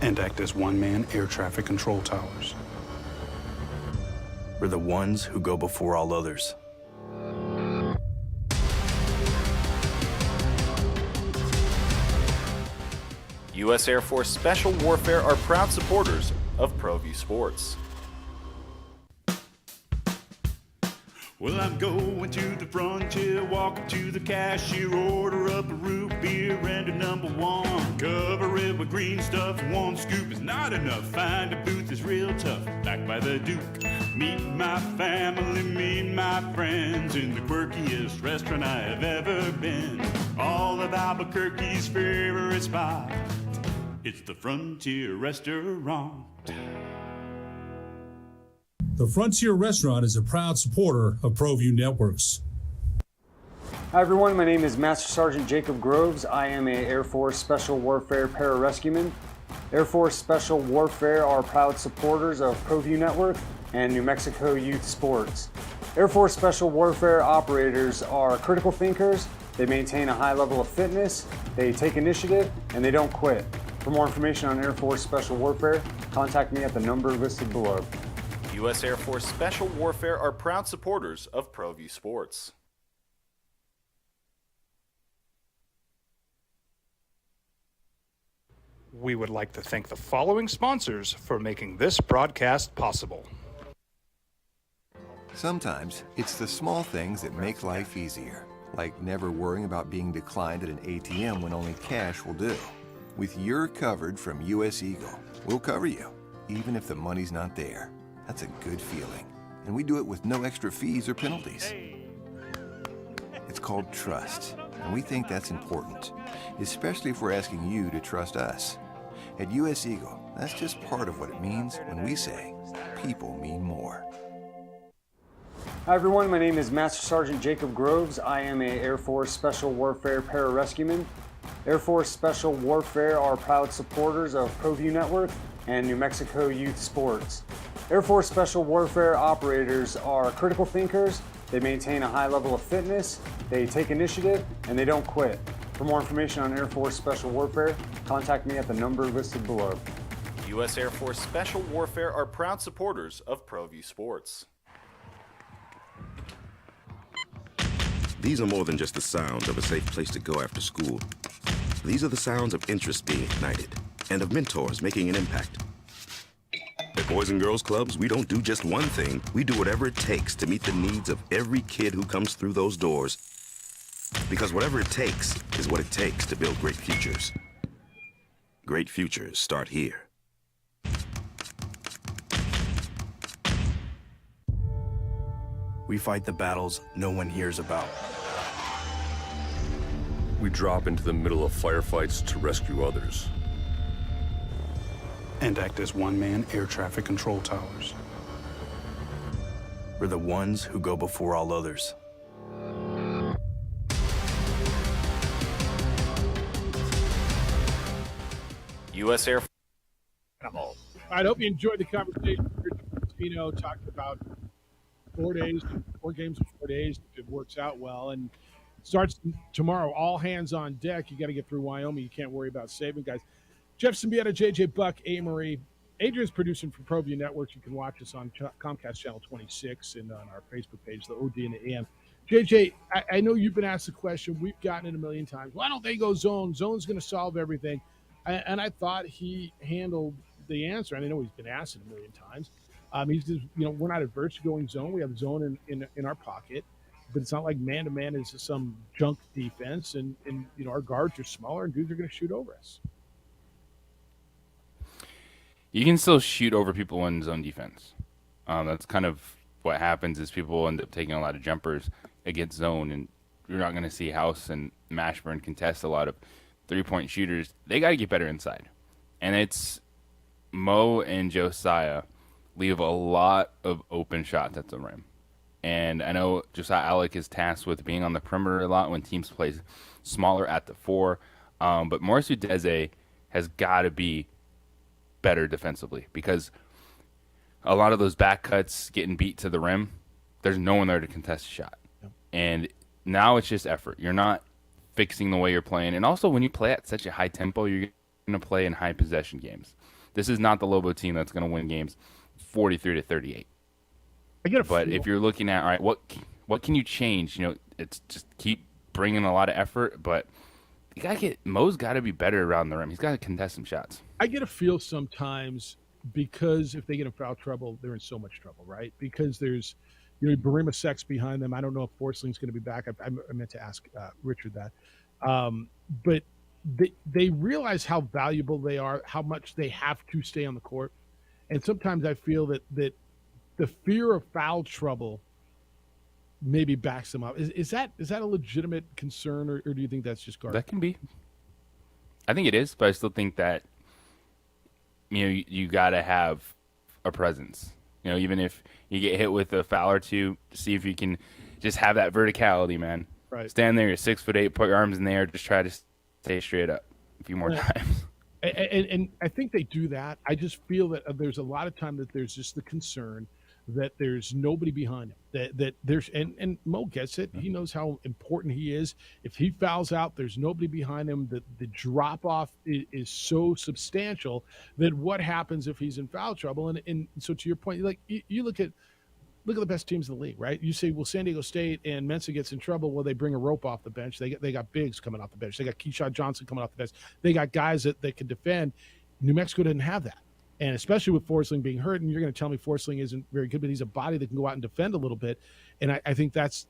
And act as one-man air traffic control towers. We're the ones who go before all others. U.S. Air Force Special Warfare are proud supporters of ProView Sports. Well, I'm going to the frontier, walk up to the cashier, order up a root beer and a number one. Cover it with green stuff, one scoop is not enough. Find a booth is real tough, back by the Duke. Meet my family, meet my friends in the quirkiest restaurant I have ever been. All of Albuquerque's favorite spot, it's the Frontier Restaurant. The Frontier Restaurant is a proud supporter of ProView Networks. Hi everyone, my name is Master Sergeant Jacob Groves. I am a Air Force Special Warfare pararescueman. Air Force Special Warfare are proud supporters of ProView Network and New Mexico Youth Sports. Air Force Special Warfare operators are critical thinkers. They maintain a high level of fitness, they take initiative, and they don't quit. For more information on Air Force Special Warfare, contact me at the number listed below. U.S. Air Force Special Warfare are proud supporters of ProView Sports. We would like to thank the following sponsors for making this broadcast possible. Sometimes it's the small things that make life easier, like never worrying about being declined at an ATM when only cash will do. With You're Covered from US Eagle, we'll cover you, even if the money's not there. That's a good feeling. And we do it with no extra fees or penalties. It's called trust, and we think that's important, especially if we're asking you to trust us. At US Eagle, that's just part of what it means when we say people mean more. Hi everyone, my name is Master Sergeant Jacob Groves. I am a Air Force Special Warfare pararescueman. Air Force Special Warfare are proud supporters of ProView Network and New Mexico Youth Sports. Air Force Special Warfare operators are critical thinkers. They maintain a high level of fitness, they take initiative, and they don't quit. For more information on Air Force Special Warfare, contact me at the number listed below. U.S. Air Force Special Warfare are proud supporters of ProView Sports. These are more than just the sounds of a safe place to go after school. These are the sounds of interest being ignited and of mentors making an impact. At Boys and Girls Clubs, we don't do just one thing. We do whatever it takes to meet the needs of every kid who comes through those doors. Because whatever it takes is what it takes to build great futures. Great futures start here. We fight the battles no one hears about. We drop into the middle of firefights to rescue others. And act as one-man air traffic control towers. We're the ones who go before all others. U.S. Air Force. All right, I hope you enjoyed the conversation. Rich talking about 4 days, 4 games in 4 days, if it works out well. And it starts tomorrow, all hands on deck. You got to get through Wyoming. You can't worry about saving guys. Jeff Symbieta, JJ Buck, Amory. Adrian's producing for ProView Networks. You can watch us on Comcast Channel 26 and on our Facebook page, the OD and the AM. JJ, I know you've been asked the question. We've gotten it a million times. Why don't they go zone? Zone's going to solve everything. And I thought he handled the answer. And I know he's been asked it a million times. He's just, we're not adverse to going zone. We have zone in our pocket. But it's not like man-to-man is some junk defense. And our guards are smaller and dudes are going to shoot over us. You can still shoot over people in zone defense. That's kind of what happens is people end up taking a lot of jumpers against zone, and you're not going to see House and Mashburn contest a lot of three-point shooters. They got to get better inside. And it's Mo and Josiah leave a lot of open shots at the rim. And I know Josiah Alec is tasked with being on the perimeter a lot when teams play smaller at the 4. But Morris Udeze has got to be better defensively because a lot of those back cuts getting beat to the rim, there's no one there to contest a shot. Yep. And now it's just effort. You're not fixing the way you're playing. And also when you play at such a high tempo, you're going to play in high possession games. This is not the Lobo team that's going to win games 43-38. But if you're looking at, all right, what can you change? It's just keep bringing a lot of effort, but you got to get Mo's got to be better around the rim. He's got to contest some shots. I get a feel sometimes because if they get in foul trouble, they're in so much trouble, right? Because there's, Barima Sex behind them. I don't know if Forsling's going to be back. I meant to ask Richard that. But they realize how valuable they are, how much they have to stay on the court. And sometimes I feel that the fear of foul trouble maybe backs them up. Is that a legitimate concern, or do you think that's just garbage? That can be. I think it is, but I still think that you got to have a presence. Even if you get hit with a foul or two, see if you can just have that verticality, man. Right. Stand there, you're 6'8", put your arms in the air, just try to stay straight up a few more times. And I think they do that. I just feel that there's a lot of time that there's just the concern that there's nobody behind him. That there's and Mo gets it. He knows how important he is. If he fouls out, there's nobody behind him. The drop off is so substantial that what happens if he's in foul trouble? And so to your point, like you look at the best teams in the league, right? You say, well, San Diego State and Mensa gets in trouble. Well, they bring a rope off the bench. They got bigs coming off the bench. They got Keyshawn Johnson coming off the bench. They got guys that can defend. New Mexico didn't have that. And especially with Forsling being hurt, and you're going to tell me Forsling isn't very good, but he's a body that can go out and defend a little bit. And I think that's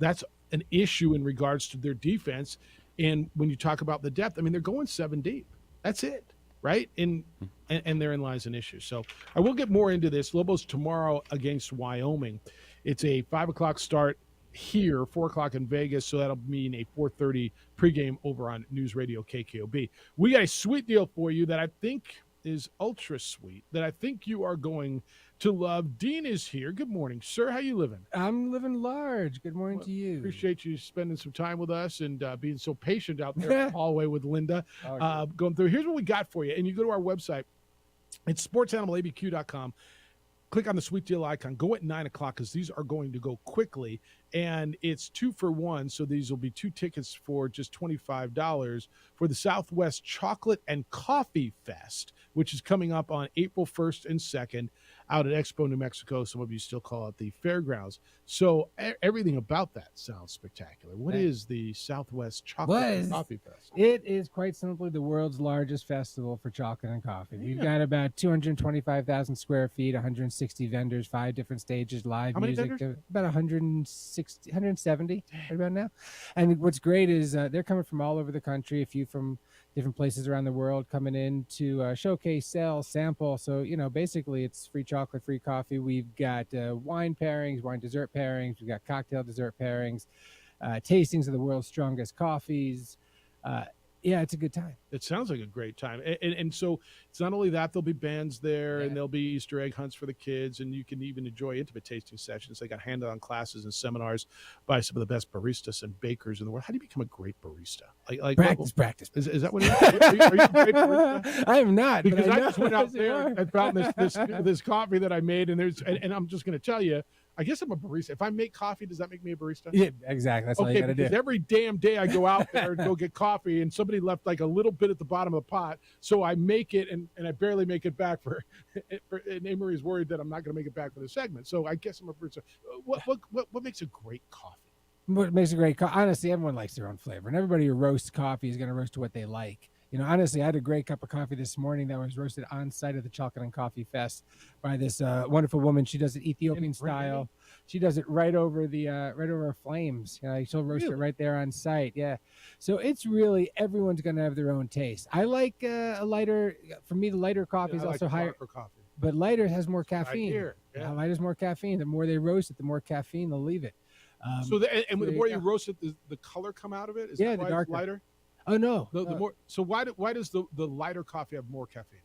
an issue in regards to their defense. And when you talk about the depth, I mean, they're going 7 deep. That's it, right? And therein lies an issue. So I will get more into this. Lobos tomorrow against Wyoming. It's a 5 o'clock start here, 4 o'clock in Vegas, so that'll mean a 4:30 pregame over on News Radio KKOB. We got a sweet deal for you that I think is ultra sweet, that I think you are going to love. Dean is here. Good morning, sir. How you living? I'm living large. Good morning to you. Appreciate you spending some time with us and being so patient out there in the hallway with Linda. Going through. Here's what we got for you. And you go to our website. It's sportsanimalabq.com. Click on the sweet deal icon. Go at 9 o'clock because these are going to go quickly. And it's 2 for 1. So these will be 2 tickets for just $25 for the Southwest Chocolate and Coffee Fest, which is coming up on April 1st and 2nd out at Expo, New Mexico. Some of you still call it the Fairgrounds. So everything about that sounds spectacular. What is the Southwest Chocolate and Coffee Fest? It is quite simply the world's largest festival for chocolate and coffee. We've got about 225,000 square feet, 160 vendors, 5 different stages, live music, about 170 right about now. And what's great is they're coming from all over the country, a few from different places around the world coming in to showcase, sell, sample. So, basically it's free chocolate, free coffee. We've got wine pairings, wine dessert pairings. We've got cocktail dessert pairings, tastings of the world's strongest coffees. Yeah, it's a good time. It sounds like a great time. And so it's not only that, there'll be bands there and there'll be Easter egg hunts for the kids, and you can even enjoy intimate tasting sessions. They got hand-on classes and seminars by some of the best baristas and bakers in the world. How do you become a great barista? Practice. Is that what it is? Are you a great barista? I am not. Because but I just went out there and found this coffee that I made, and I'm just going to tell you, I guess I'm a barista. If I make coffee, does that make me a barista? Yeah, exactly. That's all you got to do. Because every damn day I go out there and go get coffee, and somebody left like a little bit at the bottom of the pot, so I make it, and I barely make it back and Amory's worried that I'm not going to make it back for the segment. So I guess I'm a barista. What makes a great coffee? What makes a great coffee? Honestly, everyone likes their own flavor, and everybody who roasts coffee is going to roast to what they like. Honestly, I had a great cup of coffee this morning that was roasted on site at the Chocolate and Coffee Fest by this wonderful woman. She does it Ethiopian style. She does it right over her flames. She'll roast it right there on site. Yeah. So it's really, everyone's going to have their own taste. I like a lighter, for me, the lighter coffee is also higher. Coffee. But lighter has more caffeine. Lighter has more caffeine. The more they roast it, the more caffeine they'll leave it. The more you roast it, the color come out of it? Is that why the darker. It's lighter? Oh no! The more. So why does the lighter coffee have more caffeine?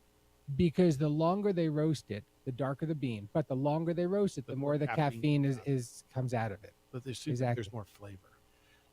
because the longer they roast it, the darker the bean. But the longer they roast it, the more the caffeine is comes out of it. But there seems like there's more flavor.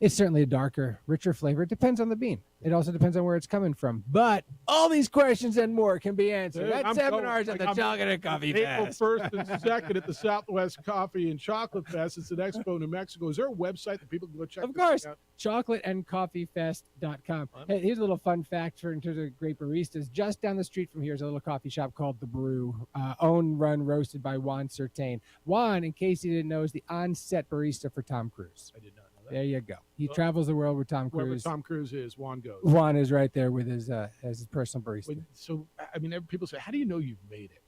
It's certainly a darker, richer flavor. It depends on the bean. It also depends on where it's coming from. But all these questions and more can be answered at seminars at the Chocolate and Coffee April Fest. 1st and 2nd at the Southwest Coffee and Chocolate Fest. It's at Expo, New Mexico. Is there a website that people can go check Of this course, out? chocolateandcoffeefest.com. Hey, here's a little fun fact in terms of great baristas. Just down the street from here is a little coffee shop called The Brew, owned, run, roasted by Juan Certain. Juan, in case you didn't know, is the on-set barista for Tom Cruise. I did not know that. There you go. He travels the world with Tom Wherever Cruise. Tom Cruise is, Juan goes. Juan is right there with his personal barista. So, I mean, people say, how do you know you've made it?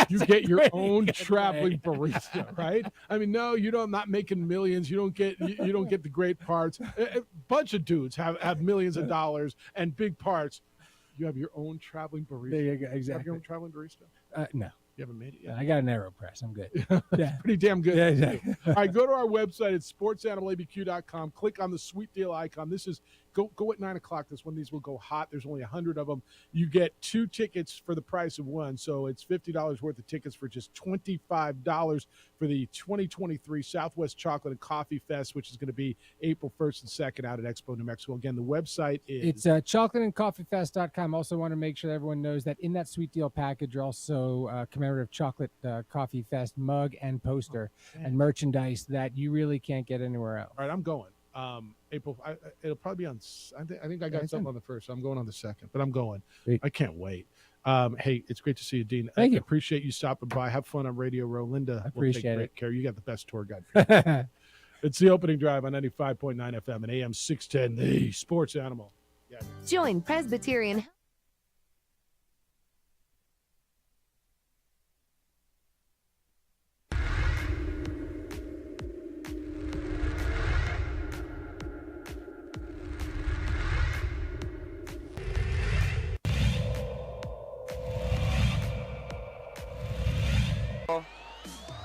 You get your own traveling barista, right? I mean, no, you don't. I'm not making millions. You don't get the great parts. A bunch of dudes have millions of dollars and big parts. You have your own traveling barista. There you go. You have Exactly. your own traveling barista? No. You haven't made it yet? I got an AeroPress. I'm good. Yeah. Pretty damn good. Yeah, exactly. All right, go to our website at sportsanimalabq.com. Click on the sweet deal icon. This is go at 9 o'clock. This one, these will go hot. There's only 100 of them. You get 2 tickets for the price of one, so it's $50 worth of tickets for just $25 for the 2023 Southwest Chocolate and Coffee Fest, which is going to be April 1st and 2nd out at Expo, New Mexico. Again, the website is It's chocolateandcoffeefest.com. Also want to make sure that everyone knows that in that sweet deal package are also commemorative chocolate coffee fest mug and poster and merchandise that you really can't get anywhere else. All right, I'm going. April. It'll probably be on. I think I got something on the 1st. So I'm going on the 2nd, but I'm going. I can't wait. Hey, it's great to see you, Dean. Thank you. Appreciate you stopping by. Have fun on Radio Row. Linda, I will take appreciate great it. care. You got the best tour guide. It's the opening drive on 95.9 FM and AM 610, the Sports Animal. Yeah. Join Presbyterian.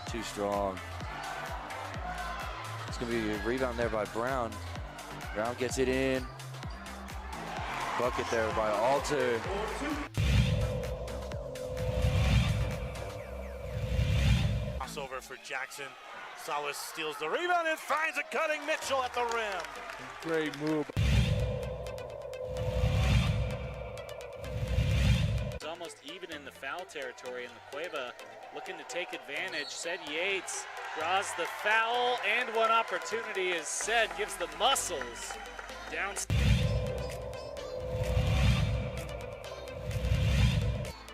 Too strong. It's going to be a rebound there by Brown. Brown gets it in. Bucket there by Alter. Crossover for Jackson. Salas steals the rebound and finds a cutting Mitchell at the rim. Great move. It's almost even in the foul territory in the Cueva. Looking to take advantage. Said Yates draws the foul, and one opportunity is said, gives the muscles down.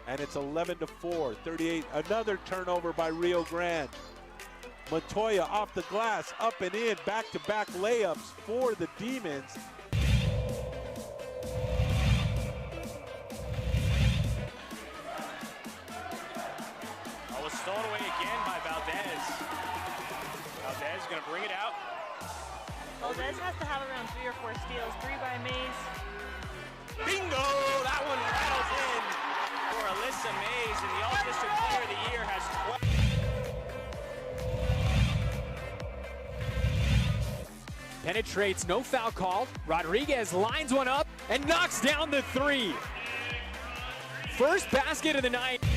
And it's 11-4, 38. Another turnover by Rio Grande. Montoya off the glass, up and in, back-to-back layups for the Demons. Oh, was stolen away again by Valdez. Valdez going to bring it out. Valdez has to have around 3 or 4 steals. 3 by Mays. Bingo! That one rattles in for Alyssa Mays, and the All-District Player of the Year has 12. Penetrates, no foul called. Rodriguez lines one up and knocks down the 3. First basket of the night. To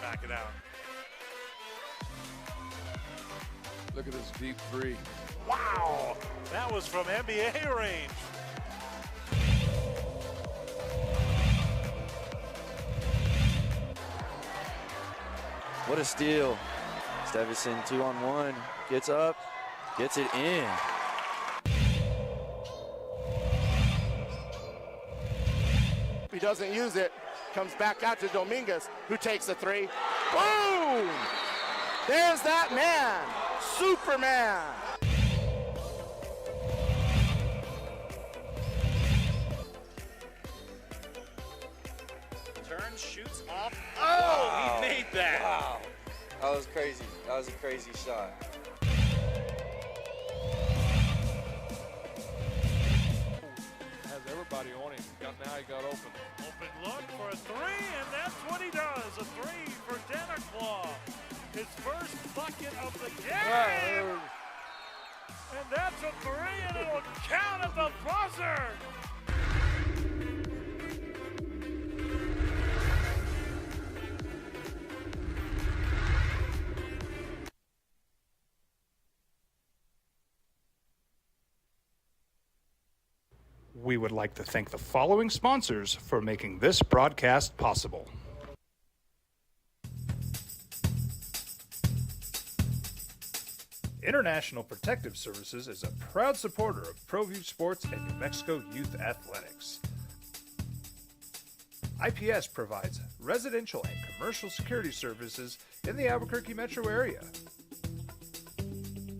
back it out. Look at this deep 3. Wow! That was from NBA range. What a steal. Stevison 2-on-1, gets up, gets it in. He doesn't use it, comes back out to Dominguez, who takes the 3. Boom! There's that man, Superman. Turns, shoots off. Oh, he made that. Wow. That was crazy. That was a crazy shot. Has everybody on him. Now he got open. Open look for a 3, and that's what he does. A 3 for Dennerclaw. His first bucket of the game. And that's a 3, and it'll count at the buzzer. We would like to thank the following sponsors for making this broadcast possible. International Protective Services is a proud supporter of ProView Sports and New Mexico Youth Athletics. IPS provides residential and commercial security services in the Albuquerque metro area.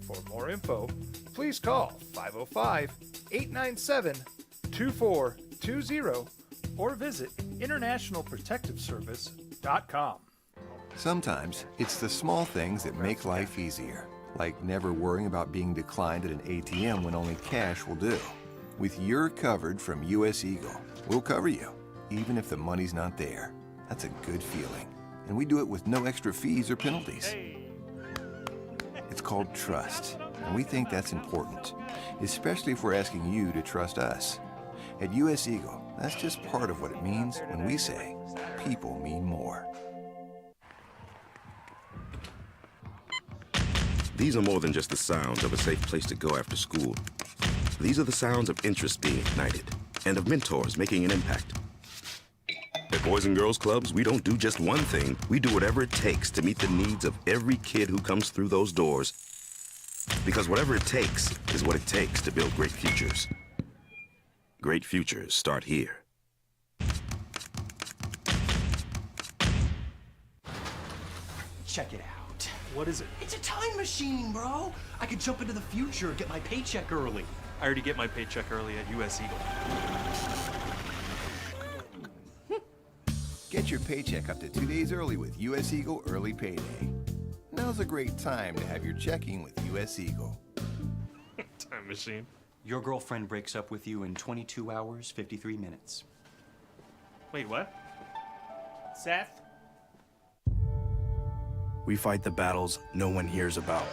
For more info, please call 505-897-2420 or visit internationalprotectiveservice.com. Sometimes it's the small things that make life easier, like never worrying about being declined at an ATM when only cash will do. With You're Covered from US Eagle, we'll cover you, even if the money's not there. That's a good feeling. And we do it with no extra fees or penalties. It's called trust, and we think that's important, especially if we're asking you to trust us. At US Eagle, that's just part of what it means when we say people mean more. These are more than just the sounds of a safe place to go after school. These are the sounds of interest being ignited and of mentors making an impact. At Boys and Girls Clubs, we don't do just one thing. We do whatever it takes to meet the needs of every kid who comes through those doors. Because whatever it takes is what it takes to build great futures. Great futures start here. Check it out. What is it? It's a time machine, bro. I could jump into the future and get my paycheck early. I already get my paycheck early at US Eagle. Get your paycheck up to 2 days early with US Eagle Early Payday. Now's a great time to have your checking with US Eagle. Time machine. Your girlfriend breaks up with you in 22 hours, 53 minutes. Wait, what? Seth? We fight the battles no one hears about.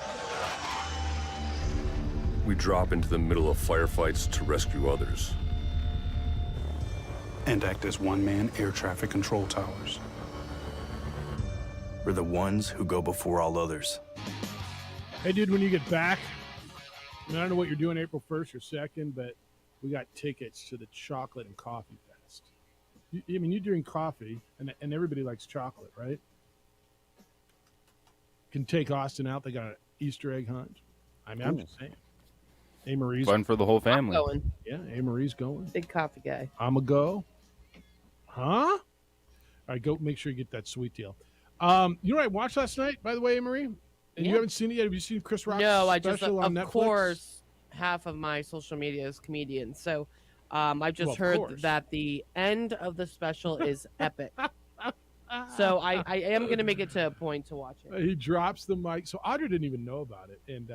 We drop into the middle of firefights to rescue others. And act as one-man air traffic control towers. We're the ones who go before all others. Hey, dude, when you get back, I don't know what you're doing April 1st or 2nd, but we got tickets to the Chocolate and Coffee Fest. You drink coffee, and everybody likes chocolate, right? Can take Austin out. They got an Easter egg hunt. I'm just saying. A. Marie's Fun for the whole family. I'm going. Yeah, A. Marie's going. Big coffee guy. I'm a go. Huh? All right, go make sure you get that sweet deal. You know what I watched last night, by the way, A. Marie? And you haven't seen it yet? Have you seen Chris Rock's special on Netflix? Of course, half of my social media is comedians. So I've just heard that the end of the special is epic. So I am going to make it to a point to watch it. He drops the mic. So Audrey didn't even know about it. And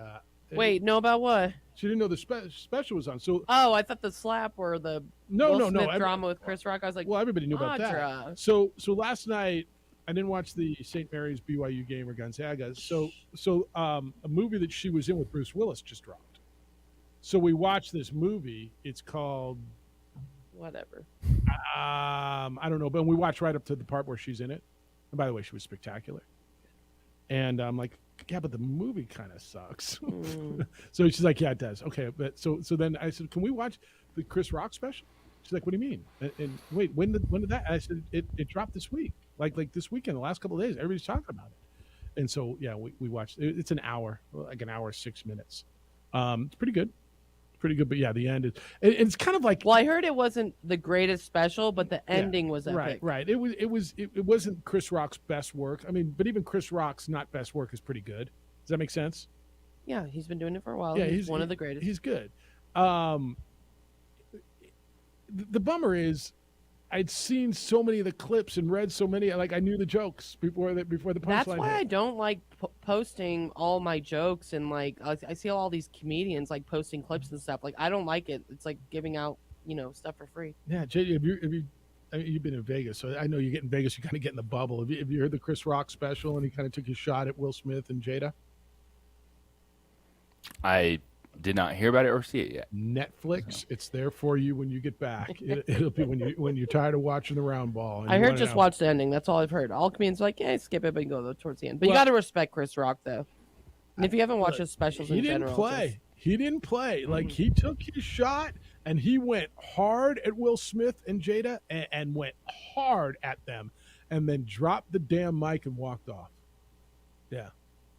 wait, know about what? She didn't know the special was on. So I thought the slap or the Will Smith drama with Chris Rock. I was like, well, everybody knew about that. So last night I didn't watch the St. Mary's BYU game or Gonzaga. So a movie that she was in with Bruce Willis just dropped. So we watched this movie. It's called whatever. I don't know, but we watched right up to the part where she's in it. And by the way, she was spectacular. And I'm like, yeah, but the movie kind of sucks. So she's like, yeah, it does. Okay, but so then I said, can we watch the Chris Rock special? She's like, what do you mean? And wait, when did that? And I said, it dropped this week, like this weekend, the last couple of days. Everybody's talking about it. And so yeah, we watched. It's an hour, like an hour 6 minutes. It's pretty good. But yeah, the end is. It's kind of like. Well, I heard it wasn't the greatest special, but the ending was epic. Right. It wasn't Chris Rock's best work. I mean, but even Chris Rock's not best work is pretty good. Does that make sense? Yeah, he's been doing it for a while. Yeah, he's one of the greatest. He's good. The bummer is, I'd seen so many of the clips and read so many. Like I knew the jokes before the punchline. That's why I don't like posting all my jokes and like I see all these comedians like posting clips and stuff. Like I don't like it. It's like giving out stuff for free. Yeah, Jay, have you you've been in Vegas, so I know you get in Vegas. You kind of get in the bubble. Have you heard the Chris Rock special and he kind of took his shot at Will Smith and Jada? I did not hear about it or see it yet. Netflix, it's there for you when you get back. It'll be when you're tired of watching the round ball. I heard just watch the ending. That's all I've heard. All comedians are like, yeah, skip it, but you go towards the end. But you got to respect Chris Rock, though. And if you haven't watched his specials in general, he didn't play. Like he took his shot, And he went hard at Will Smith and Jada and went hard at them and then dropped the damn mic and walked off. Yeah.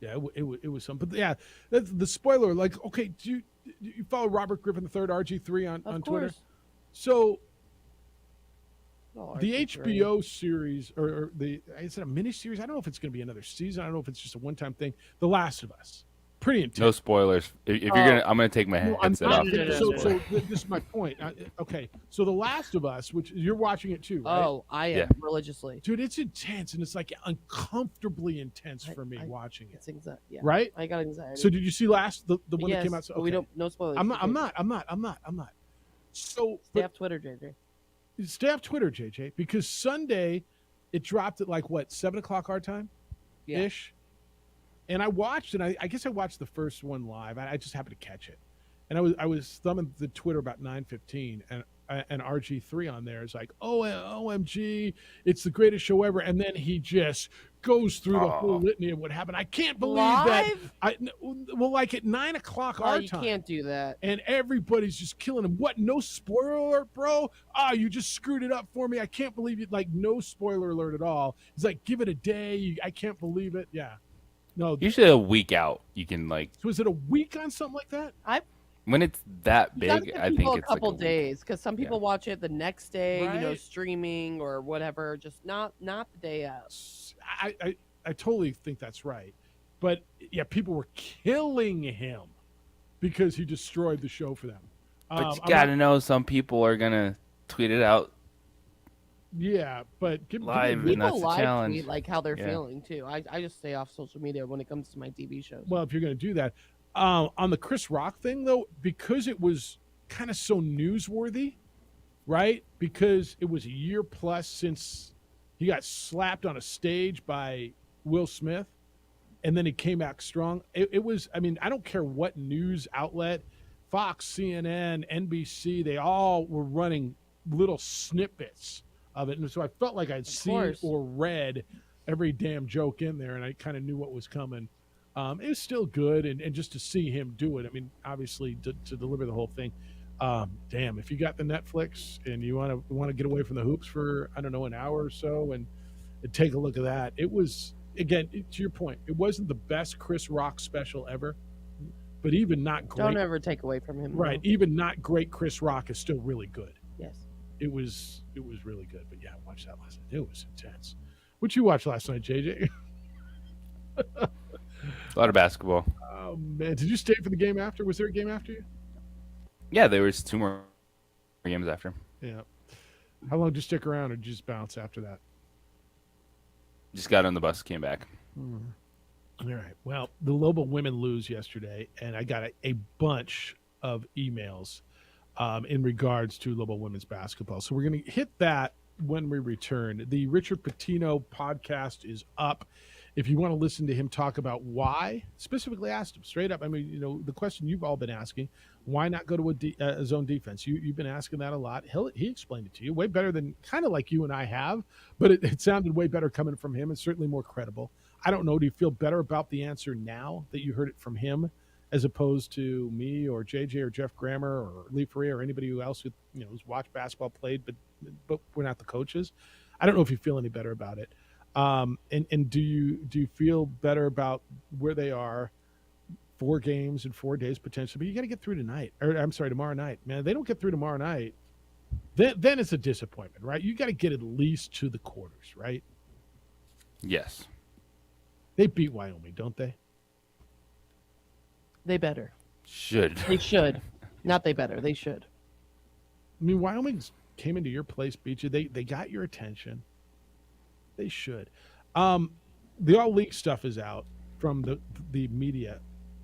Yeah, it was something. But yeah, that's the spoiler. Like, okay, do you follow Robert Griffin III, RG3 on Twitter? So the HBO series, or is it a miniseries? I don't know if it's going to be another season. I don't know if it's just a one-time thing. The Last of Us. Pretty intense. No spoilers. If you're gonna, I'm gonna take my headset off. So this is my point. Okay, so The Last of Us, which you're watching it too, right? Oh, I am religiously. Dude, it's intense, and it's like uncomfortably intense for me watching it. It's anxiety. Yeah. Right? I got anxiety. So did you see the one that came out? But we don't. No spoilers. I'm not. So stay off Twitter, JJ. Stay off Twitter, JJ, because Sunday it dropped at like what 7:00 our time, ish. And I watched, and I guess I watched the first one live. I just happened to catch it, and I was thumbing the Twitter about 9:15, and RG3 on there is like, oh, OMG, it's the greatest show ever, and then he just goes through the whole litany of what happened. I can't believe that. Well, like at 9:00 our you time. You can't do that. And everybody's just killing him. What? No spoiler alert, bro? You just screwed it up for me. I can't believe it. Like no spoiler alert at all. He's like, give it a day. I can't believe it. Yeah. No, usually a week out, you can like. So is it a week on something like that? When it's that big, I think it's a couple like days because some people watch it the next day, Right. streaming or whatever. Just not the day out. I totally think that's right, but yeah, people were killing him because he destroyed the show for them. But you gotta know, some people are gonna tweet it out. Yeah, but live, and that's the challenge. Tweet, like how they're feeling too. I just stay off social media when it comes to my TV shows. Well, if you're going to do that, on the Chris Rock thing though, because it was kind of so newsworthy, right? Because it was a year plus since he got slapped on a stage by Will Smith, and then he came back strong. It was. I mean, I don't care what news outlet, Fox, CNN, NBC, they all were running little snippets of it, and so I felt like I'd seen or read every damn joke in there, and I kind of knew what was coming. It was still good, and just to see him do it, I mean, obviously to deliver the whole thing. Damn, if you got the Netflix and you want to get away from the hoops for an hour or so, and take a look at that, it was, again, to your point, it wasn't the best Chris Rock special ever, but even not great. Don't ever take away from him. Right, though. even not great Chris Rock is still really good. Yes. It was really good, but yeah, I watched that last night. It was intense. What you watch last night, JJ? A lot of basketball. Oh man, did you stay for the game after? Was there a game after you? Yeah, there was 2 more games after. Yeah. How long did you stick around, or did you just bounce after that? Just got on the bus, came back. All right. Well, the Lobo women lose yesterday, and I got a bunch of emails in regards to Lobo women's basketball. So we're going to hit that when we return. The Richard Pitino podcast is up. If you want to listen to him talk about why, specifically asked him straight up. I mean, the question you've all been asking, why not go to a zone defense? You've been asking that a lot. He explained it to you way better than kind of like you and I have, but it sounded way better coming from him and certainly more credible. I don't know. Do you feel better about the answer now that you heard it from him, as opposed to me or JJ or Jeff Grammer or Lee Faria or anybody else who who's watched basketball, played, but we're not the coaches? I don't know if you feel any better about it. And do you feel better about where they are? 4 games in 4 days potentially, but you got to get through tonight. Or I'm sorry, tomorrow night. Man, if they don't get through tomorrow night, then it's a disappointment, right? You got to get at least to the quarters, right? Yes. They beat Wyoming, don't they? They better. Should. They should. Not they better. They should. I mean, Wyoming came into your place, beat you. They got your attention. They should. The all league stuff is out from the media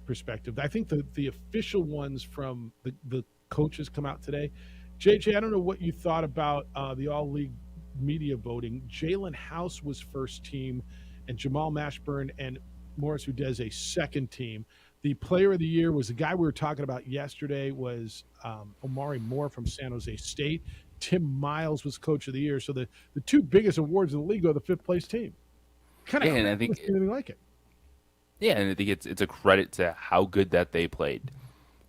perspective. I think the official ones from the coaches come out today. JJ, I don't know what you thought about the all league media voting. Jalen House was first team, and Jamal Mashburn and Morris Udeze second team. The player of the year was the guy we were talking about yesterday, was Omari Moore from San Jose State. Tim Miles was coach of the year. So the 2 biggest awards in the league are the 5th place team. Kind of, and I think anything like it. Yeah, and I think it's a credit to how good that they played.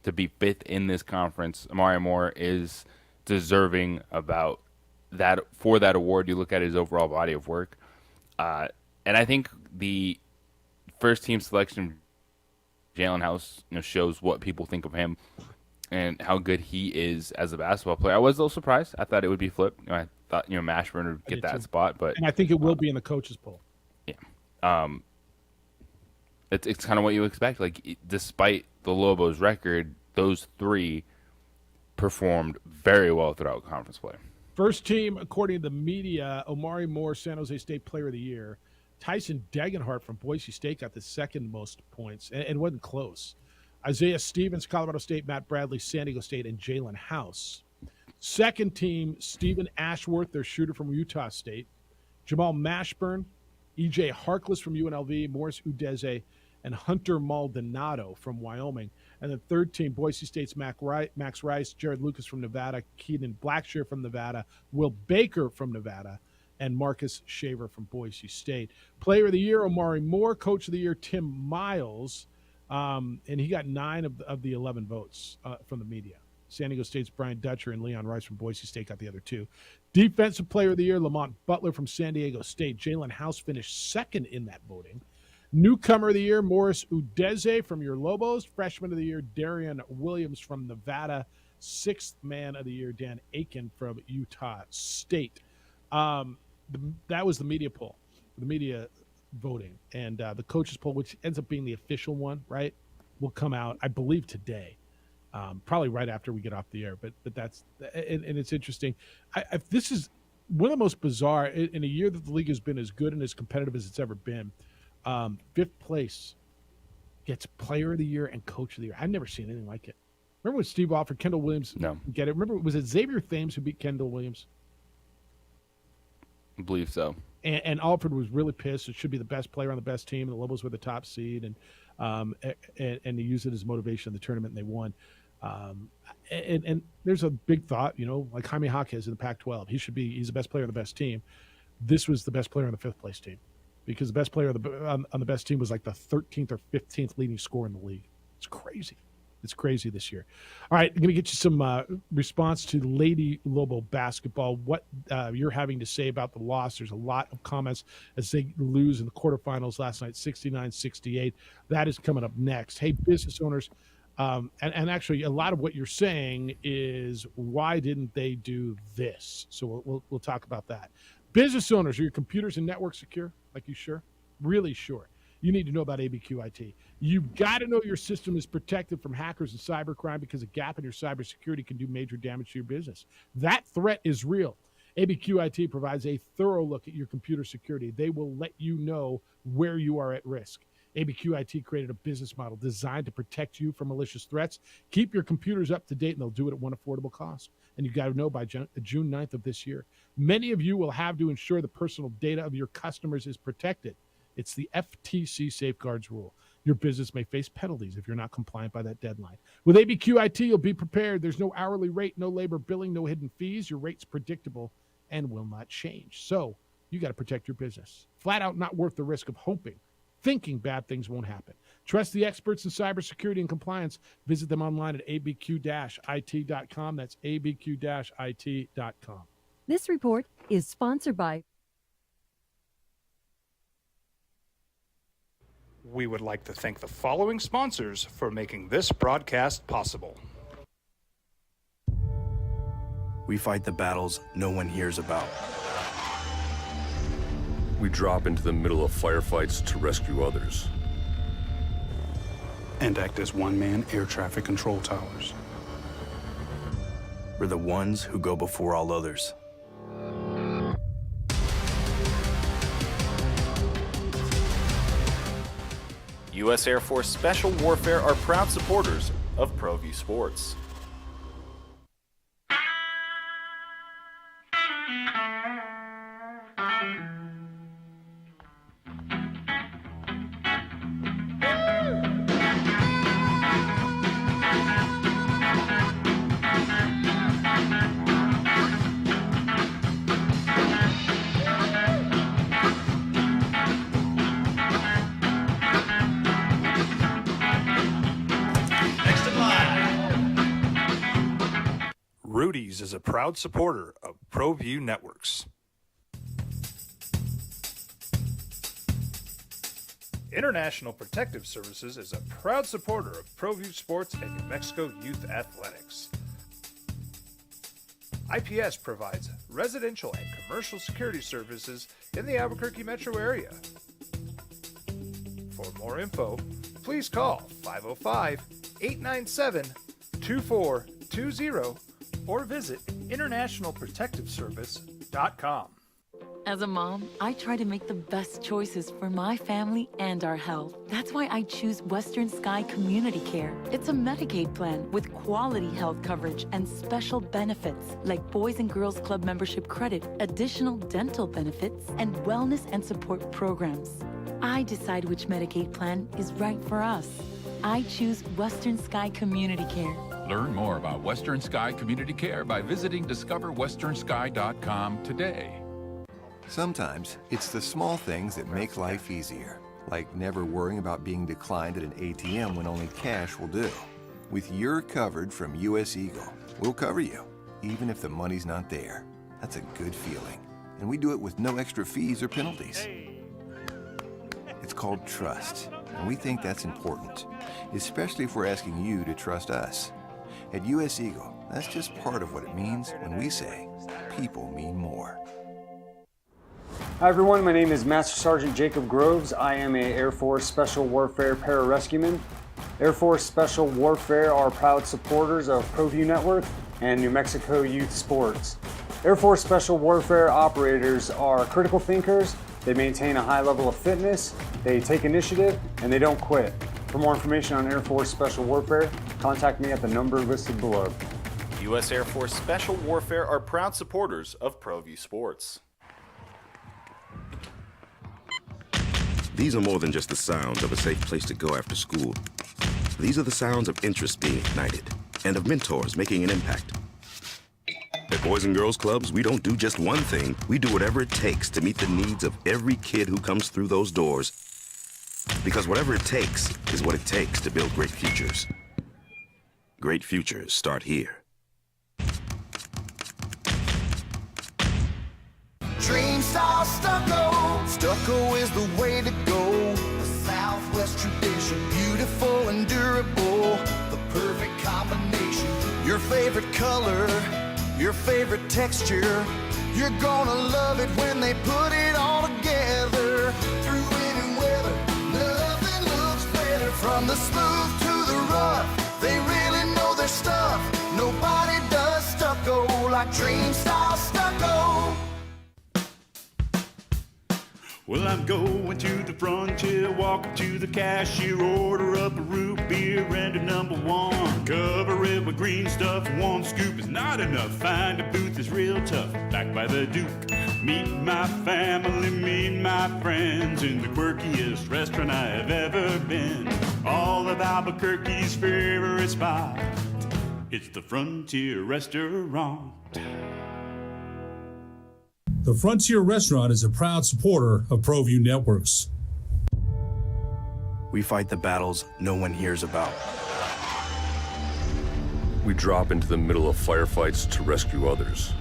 to be fifth in this conference. Amari Moore is deserving about that for that award. You look at his overall body of work, and I think the first team selection, Jalen House, shows what people think of him and how good he is as a basketball player. I was a little surprised. I thought it would be flipped. I thought Mashburn would get that spot, but and I think it will be in the coaches poll. Yeah, it's kind of what you expect. Like, despite the Lobos' record, those three performed very well throughout conference play. First team, according to the media, Omari Moore, San Jose State Player of the Year. Tyson Degenhart from Boise State got the second most points, and wasn't close. Isaiah Stevens, Colorado State, Matt Bradley, San Diego State, and Jalen House. Second team, Stephen Ashworth, their shooter from Utah State. Jamal Mashburn, E.J. Harkless from UNLV, Morris Udeze, and Hunter Maldonado from Wyoming. And the third team, Boise State's Max Rice, Jared Lucas from Nevada, Keaton Blackshear from Nevada, Will Baker from Nevada, and Marcus Shaver from Boise State. Player of the Year, Omari Moore. Coach of the Year, Tim Miles. And he got 9 of the 11 votes from the media. San Diego State's Brian Dutcher and Leon Rice from Boise State got the other 2. Defensive Player of the Year, Lamont Butler from San Diego State. Jalen House finished second in that voting. Newcomer of the Year, Morris Udeze from your Lobos. Freshman of the Year, Darian Williams from Nevada. Sixth Man of the Year, Dan Aiken from Utah State. That was the media poll, the media voting. And the coaches poll, which ends up being the official one, right, will come out, I believe, today. Probably right after we get off the air. But that's – and it's interesting. This is one of the most bizarre – in a year that the league has been as good and as competitive as it's ever been, fifth place gets Player of the Year and Coach of the Year. I've never seen anything like it. Remember when Steve offered Kendall Williams? No. Get it? Remember, was it Xavier Thames who beat Kendall Williams? I believe so. And Alfred was really pissed. It should be the best player on the best team. The Lobos were the top seed, and they used it as motivation in the tournament, and they won. And there's a big thought, like Jaime Jaquez in the Pac-12. He's the best player on the best team. This was the best player on the fifth place team, because the best player on the best team was like the 13th or 15th leading scorer in the league. It's crazy. It's crazy this year. All right, I'm going to get you some response to Lady Lobo basketball, what you're having to say about the loss. There's a lot of comments as they lose in the quarterfinals last night, 69-68. That is coming up next. Hey, business owners, and actually a lot of what you're saying is, why didn't they do this? So we'll talk about that. Business owners, are your computers and networks secure? Like, you sure? Really sure? You need to know about ABQIT. You've got to know your system is protected from hackers and cybercrime, because a gap in your cybersecurity can do major damage to your business. That threat is real. ABQIT provides a thorough look at your computer security. They will let you know where you are at risk. ABQIT created a business model designed to protect you from malicious threats. Keep your computers up to date, and they'll do it at one affordable cost. And you've got to know by June 9th of this year. Many of you will have to ensure the personal data of your customers is protected. It's the FTC Safeguards rule. Your business may face penalties if you're not compliant by that deadline. With ABQIT, you'll be prepared. There's no hourly rate, no labor billing, no hidden fees. Your rate's predictable and will not change. So you got to protect your business. Flat out not worth the risk of thinking bad things won't happen. Trust the experts in cybersecurity and compliance. Visit them online at abq-it.com. That's abq-it.com. This report is sponsored by... We would like to thank the following sponsors for making this broadcast possible. We fight the battles no one hears about. We drop into the middle of firefights to rescue others. And act as one-man air traffic control towers. We're the ones who go before all others. U.S. Air Force Special Warfare are proud supporters of ProView Sports. Next in line, is a proud supporter of ProView Networks. International Protective Services is a proud supporter of ProView Sports and New Mexico Youth Athletics. IPS provides residential and commercial security services in the Albuquerque metro area. For more info, please call 505-897-2420 or visit internationalprotectiveservice.com. As a mom, I try to make the best choices for my family and our health. That's why I choose Western Sky Community Care. It's a Medicaid plan with quality health coverage and special benefits like Boys and Girls Club membership credit, additional dental benefits, and wellness and support programs. I decide which Medicaid plan is right for us. I choose Western Sky Community Care. Learn more about Western Sky Community Care by visiting discoverwesternsky.com today. Sometimes it's the small things that make life easier, like never worrying about being declined at an ATM when only cash will do. With your covered from US Eagle, we'll cover you, even if the money's not there. That's a good feeling. And we do it with no extra fees or penalties. It's called trust, and we think that's important, especially if we're asking you to trust us. At US Eagle, that's just part of what it means when we say people mean more. Hi everyone, my name is Master Sergeant Jacob Groves. I am a Air Force Special Warfare Pararescueman. Air Force Special Warfare are proud supporters of ProView Network and New Mexico Youth Sports. Air Force Special Warfare operators are critical thinkers. They maintain a high level of fitness, they take initiative, and they don't quit. For more information on Air Force Special Warfare, contact me at the number listed below. U.S. Air Force Special Warfare are proud supporters of ProView Sports. These are more than just the sounds of a safe place to go after school. These are the sounds of interest being ignited and of mentors making an impact. At Boys and Girls Clubs, we don't do just one thing. We do whatever it takes to meet the needs of every kid who comes through those doors. Because whatever it takes is what it takes to build great futures. Great futures start here. Dream style stucco. Stucco is the way to go. The Southwest tradition, beautiful and durable. The perfect combination. Your favorite color, your favorite texture. You're gonna love it when they put it all together. Through any weather, nothing looks better. From the smooth to the rough, they really know their stuff. Nobody does stucco like Dream style stucco. Well, I'm going to the frontier, walking to the cashier, order up a root beer and a #1. Cover it with green stuff, one scoop is not enough. Find a booth is real tough, back by the Duke. Meet my family, meet my friends in the quirkiest restaurant I have ever been. All of Albuquerque's favorite spot, it's the Frontier Restaurant. The Frontier Restaurant is a proud supporter of ProView Networks. We fight the battles no one hears about. We drop into the middle of firefights to rescue others.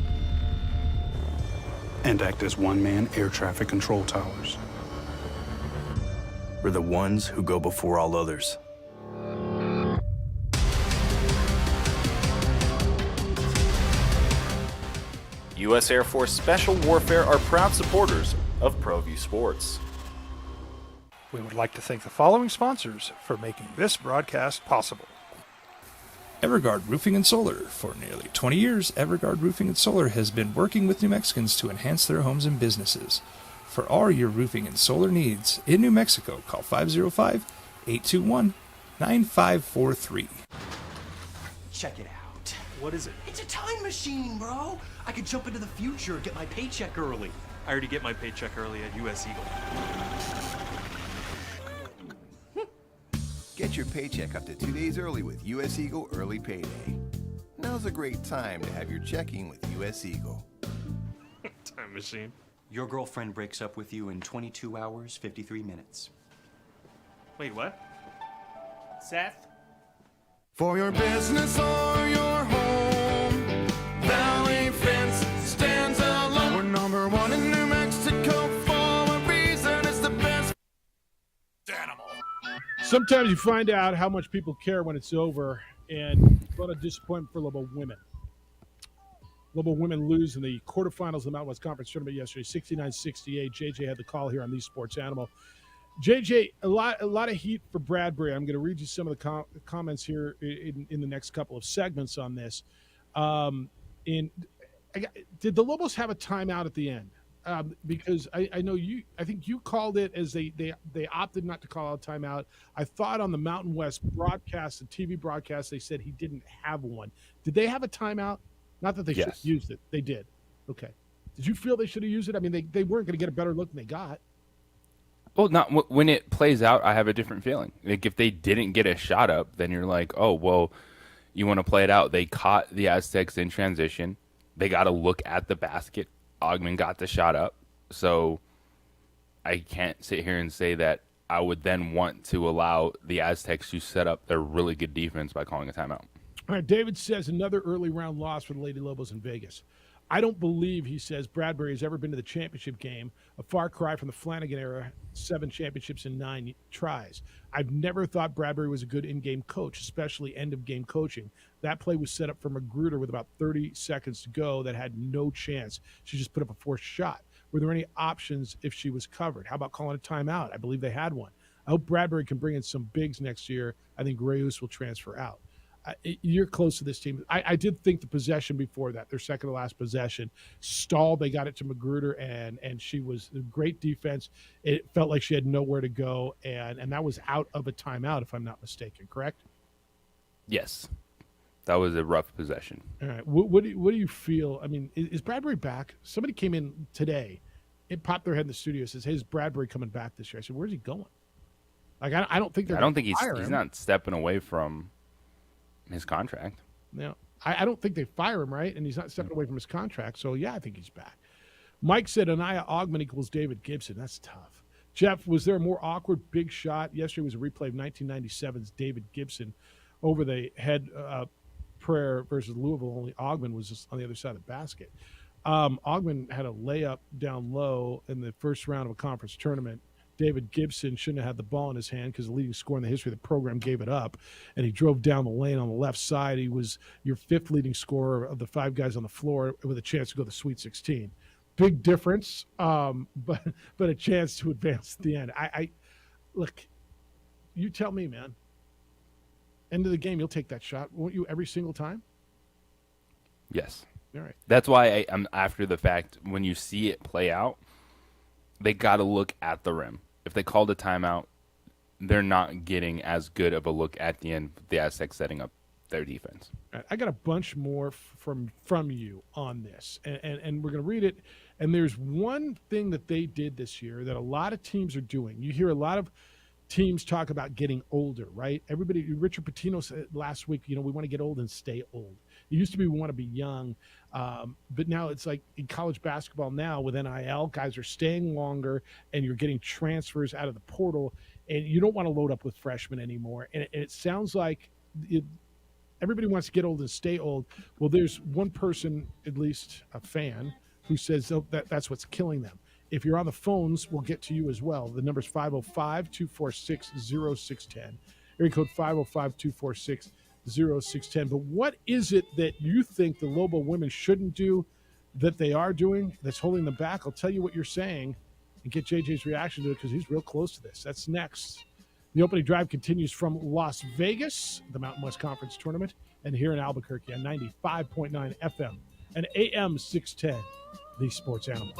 And act as one-man air traffic control towers. We're the ones who go before all others. U.S. Air Force Special Warfare are proud supporters of ProView Sports. We would like to thank the following sponsors for making this broadcast possible. Evergard Roofing and Solar. For nearly 20 years, Evergard Roofing and Solar has been working with New Mexicans to enhance their homes and businesses. For all your roofing and solar needs in New Mexico, call 505-821-9543. Check it out. What is it? It's a time machine, bro. I could jump into the future, get my paycheck early. I already get my paycheck early at US Eagle. Get your paycheck up to 2 days early with US Eagle Early Payday. Now's a great time to have your checking with US Eagle. Time machine. Your girlfriend breaks up with you in 22 hours, 53 minutes. Wait, what? Seth? For your business or your home, Valley Sometimes you find out how much people care when it's over, and what a disappointment for Lobo women. Lobo women lose in the quarterfinals of the Mountain West Conference Tournament yesterday, 69-68. JJ had the call here on the Sports Animal. JJ, a lot of heat for Bradbury. I'm going to read you some of the comments here in the next couple of segments on this. Did the Lobos have a timeout at the end? Because I know you. I think you called it as they opted not to call out timeout. I thought on the Mountain West broadcast, the TV broadcast, they said he didn't have one. Did they have a timeout? Not that they should have used it. They did. Okay. Did you feel they should have used it? I mean, they weren't going to get a better look than they got. Well, not when it plays out, I have a different feeling. Like if they didn't get a shot up, then you're like, oh, well, you want to play it out. They caught the Aztecs in transition. They got to look at the basket. Augmon got the shot up. So I can't sit here and say that I would then want to allow the Aztecs to set up their really good defense by calling a timeout. All right, David says another early round loss for the Lady Lobos in Vegas. I don't believe, he says, Bradbury has ever been to the championship game, a far cry from the Flanagan era, 7 championships in 9 tries. I've never thought Bradbury was a good in-game coach, especially end-of-game coaching. That play was set up for Magruder with about 30 seconds to go that had no chance. She just put up a forced shot. Were there any options if she was covered? How about calling a timeout? I believe they had one. I hope Bradbury can bring in some bigs next year. I think Reyes will transfer out. You're close to this team. I did think the possession before that, their second to last possession, stalled. They got it to Magruder, and she was a great defense. It felt like she had nowhere to go, and that was out of a timeout, if I'm not mistaken, correct? Yes. That was a rough possession. All right. What do you feel? I mean, is Bradbury back? Somebody came in today. It popped their head in the studio and says, hey, is Bradbury coming back this year? I said, where's he going? Like, I don't think he's not stepping away from his contract. No, I don't think they fire him, right? And he's not stepping away from his contract. So, yeah, I think he's back. Mike said Anaya Augmon equals David Gibson. That's tough. Jeff, was there a more awkward big shot? Yesterday was a replay of 1997's David Gibson over the head prayer versus Louisville. Only Augmon was just on the other side of the basket. Augmon had a layup down low in the first round of a conference tournament. David Gibson shouldn't have had the ball in his hand because the leading scorer in the history of the program gave it up, and he drove down the lane on the left side. He was your 5th leading scorer of the 5 guys on the floor with a chance to go to the Sweet 16. Big difference, but a chance to advance at the end. I look, you tell me, man. End of the game, you'll take that shot, won't you, every single time? Yes. All right. That's why I'm after the fact, when you see it play out, they got to look at the rim. If they called a timeout, they're not getting as good of a look at the end, the Aztecs setting up their defense. All right, I got a bunch more from you on this, and we're going to read it. And there's one thing that they did this year that a lot of teams are doing. You hear a lot of teams talk about getting older, right? Everybody, Richard Pitino said last week, we want to get old and stay old. It used to be we want to be young, but now it's like in college basketball now with NIL, guys are staying longer, and you're getting transfers out of the portal, and you don't want to load up with freshmen anymore. And it sounds like everybody wants to get old and stay old. Well, there's one person, at least a fan, who says that's what's killing them. If you're on the phones, we'll get to you as well. The number's 505-246-0610. Area code 505-246-0610. But what is it that you think the Lobo women shouldn't do that they are doing that's holding them back? I'll tell you what you're saying and get JJ's reaction to it because he's real close to this. That's next. The opening drive continues from Las Vegas, the Mountain West Conference Tournament, and here in Albuquerque on 95.9 FM and AM 610, the Sports Animal.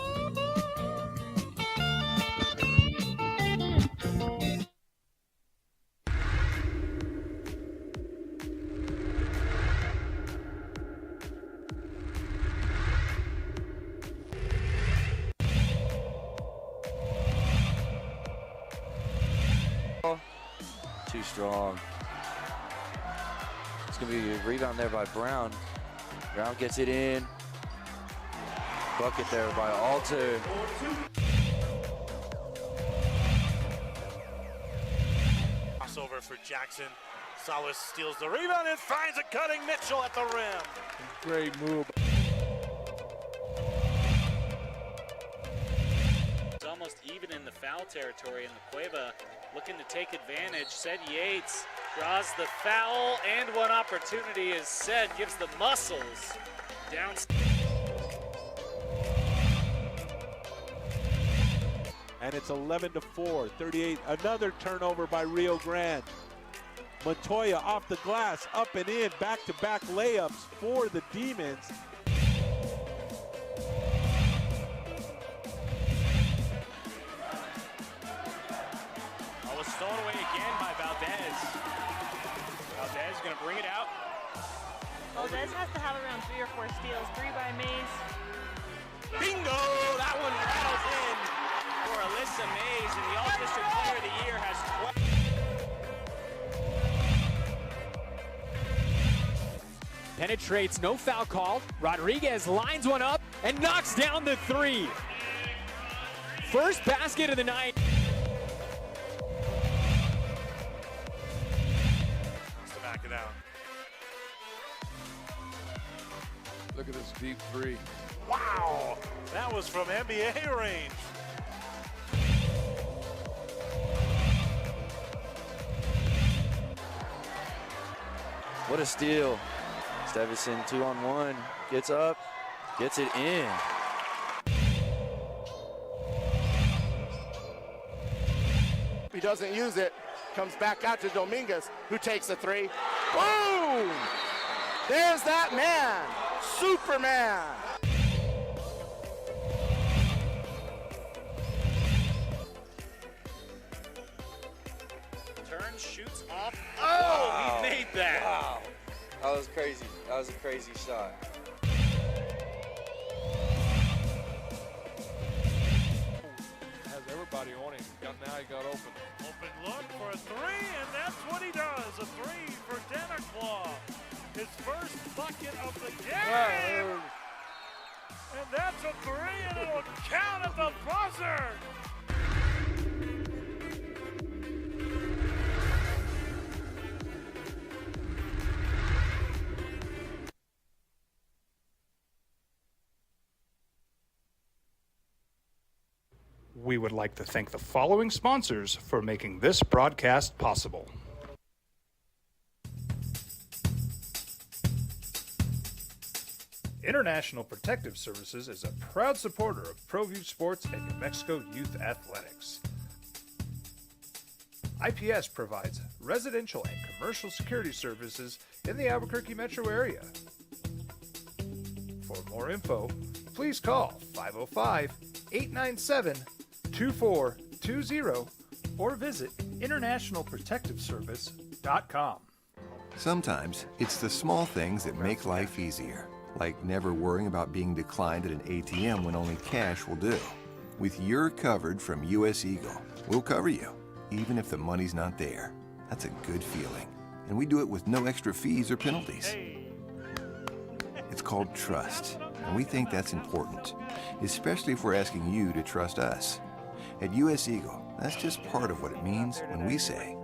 Too strong. It's going to be a rebound there by Brown. Brown gets it in. Bucket there by Alter. Crossover for Jackson. Salas steals the rebound and finds a cutting Mitchell at the rim. Great move. almost even in the foul territory, and the Cueva looking to take advantage. Said Yates draws the foul, and one opportunity is Said gives the muscles down. And it's 11-4, 38. Another turnover by Rio Grande. Montoya off the glass, up and in, back-to-back layups for the Demons. Oh, was stolen away again by Valdez. Valdez going to bring it out. Valdez has to have around 3 or 4 steals. 3 by Mays. Bingo! That one rattles in for Alyssa Mays, and the All-District Player of the Year has 12. Penetrates, no foul called. Rodriguez lines one up and knocks down the 3. First basket of the night. To back it out. Look at this deep 3. Wow! That was from NBA range. What a steal. Stevison 2-on-1, gets up, gets it in. He doesn't use it, comes back out to Dominguez, who takes a 3. Boom! There's that man, Superman. Turns, shoots off. Oh, Wow. he made that. Wow. That was crazy. That was a crazy shot. Has everybody on him. Now he got open. Open look for a 3, and that's what he does. A 3 for Denaclaw. His first bucket of the game. And that's a 3, and it'll count at the buzzer. We would like to thank the following sponsors for making this broadcast possible. International Protective Services is a proud supporter of ProView Sports and New Mexico Youth Athletics. IPS provides residential and commercial security services in the Albuquerque metro area. For more info, please call 505-897-2420 or visit internationalprotectiveservice.com. Sometimes it's the small things that make life easier, like never worrying about being declined at an ATM when only cash will do. With your covered from US Eagle, we'll cover you, even if the money's not there. That's a good feeling. And we do it with no extra fees or penalties. It's called trust, and we think that's important, especially if we're asking you to trust us. At US Eagle, that's just part of what it means when we say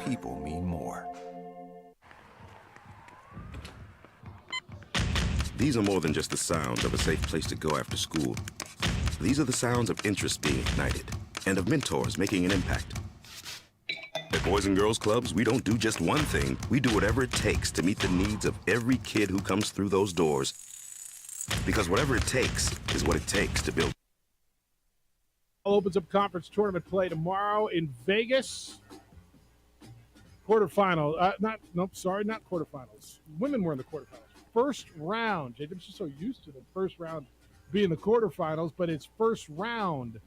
people mean more. These are more than just the sounds of a safe place to go after school. These are the sounds of interest being ignited and of mentors making an impact. At Boys and Girls Clubs, we don't do just one thing. We do whatever it takes to meet the needs of every kid who comes through those doors. Because whatever it takes is what it takes to build. Opens up conference tournament play tomorrow in Vegas. Quarterfinal. Not quarterfinals. Women were in the quarterfinals. First round. Jacob's just so used to the first round being the quarterfinals, but it's first round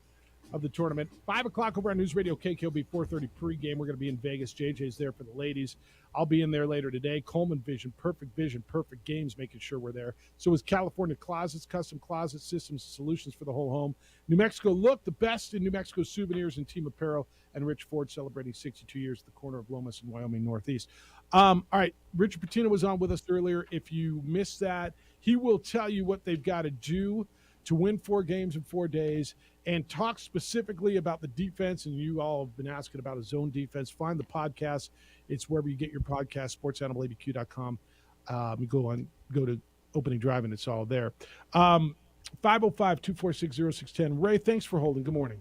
of the tournament. 5 o'clock over on News Radio KKOB 430 pregame. We're going to be in Vegas. JJ's there for the ladies. I'll be in there later today. Coleman Vision, perfect games, making sure we're there. So is California Closets, custom closet systems, solutions for the whole home. New Mexico Look, the best in New Mexico souvenirs and team apparel. And Rich Ford celebrating 62 years at the corner of Lomas and Wyoming Northeast. All right, Richard Pitino was on with us earlier. If you missed that, he will tell you what they've got to do to win 4 games in 4 days and talk specifically about the defense. And you all have been asking about a zone defense. Find the podcast. It's wherever you get your podcast, sportsanimalabq.com. You go to Opening Drive, and it's all there. 505-246-0610. Ray, thanks for holding. Good morning.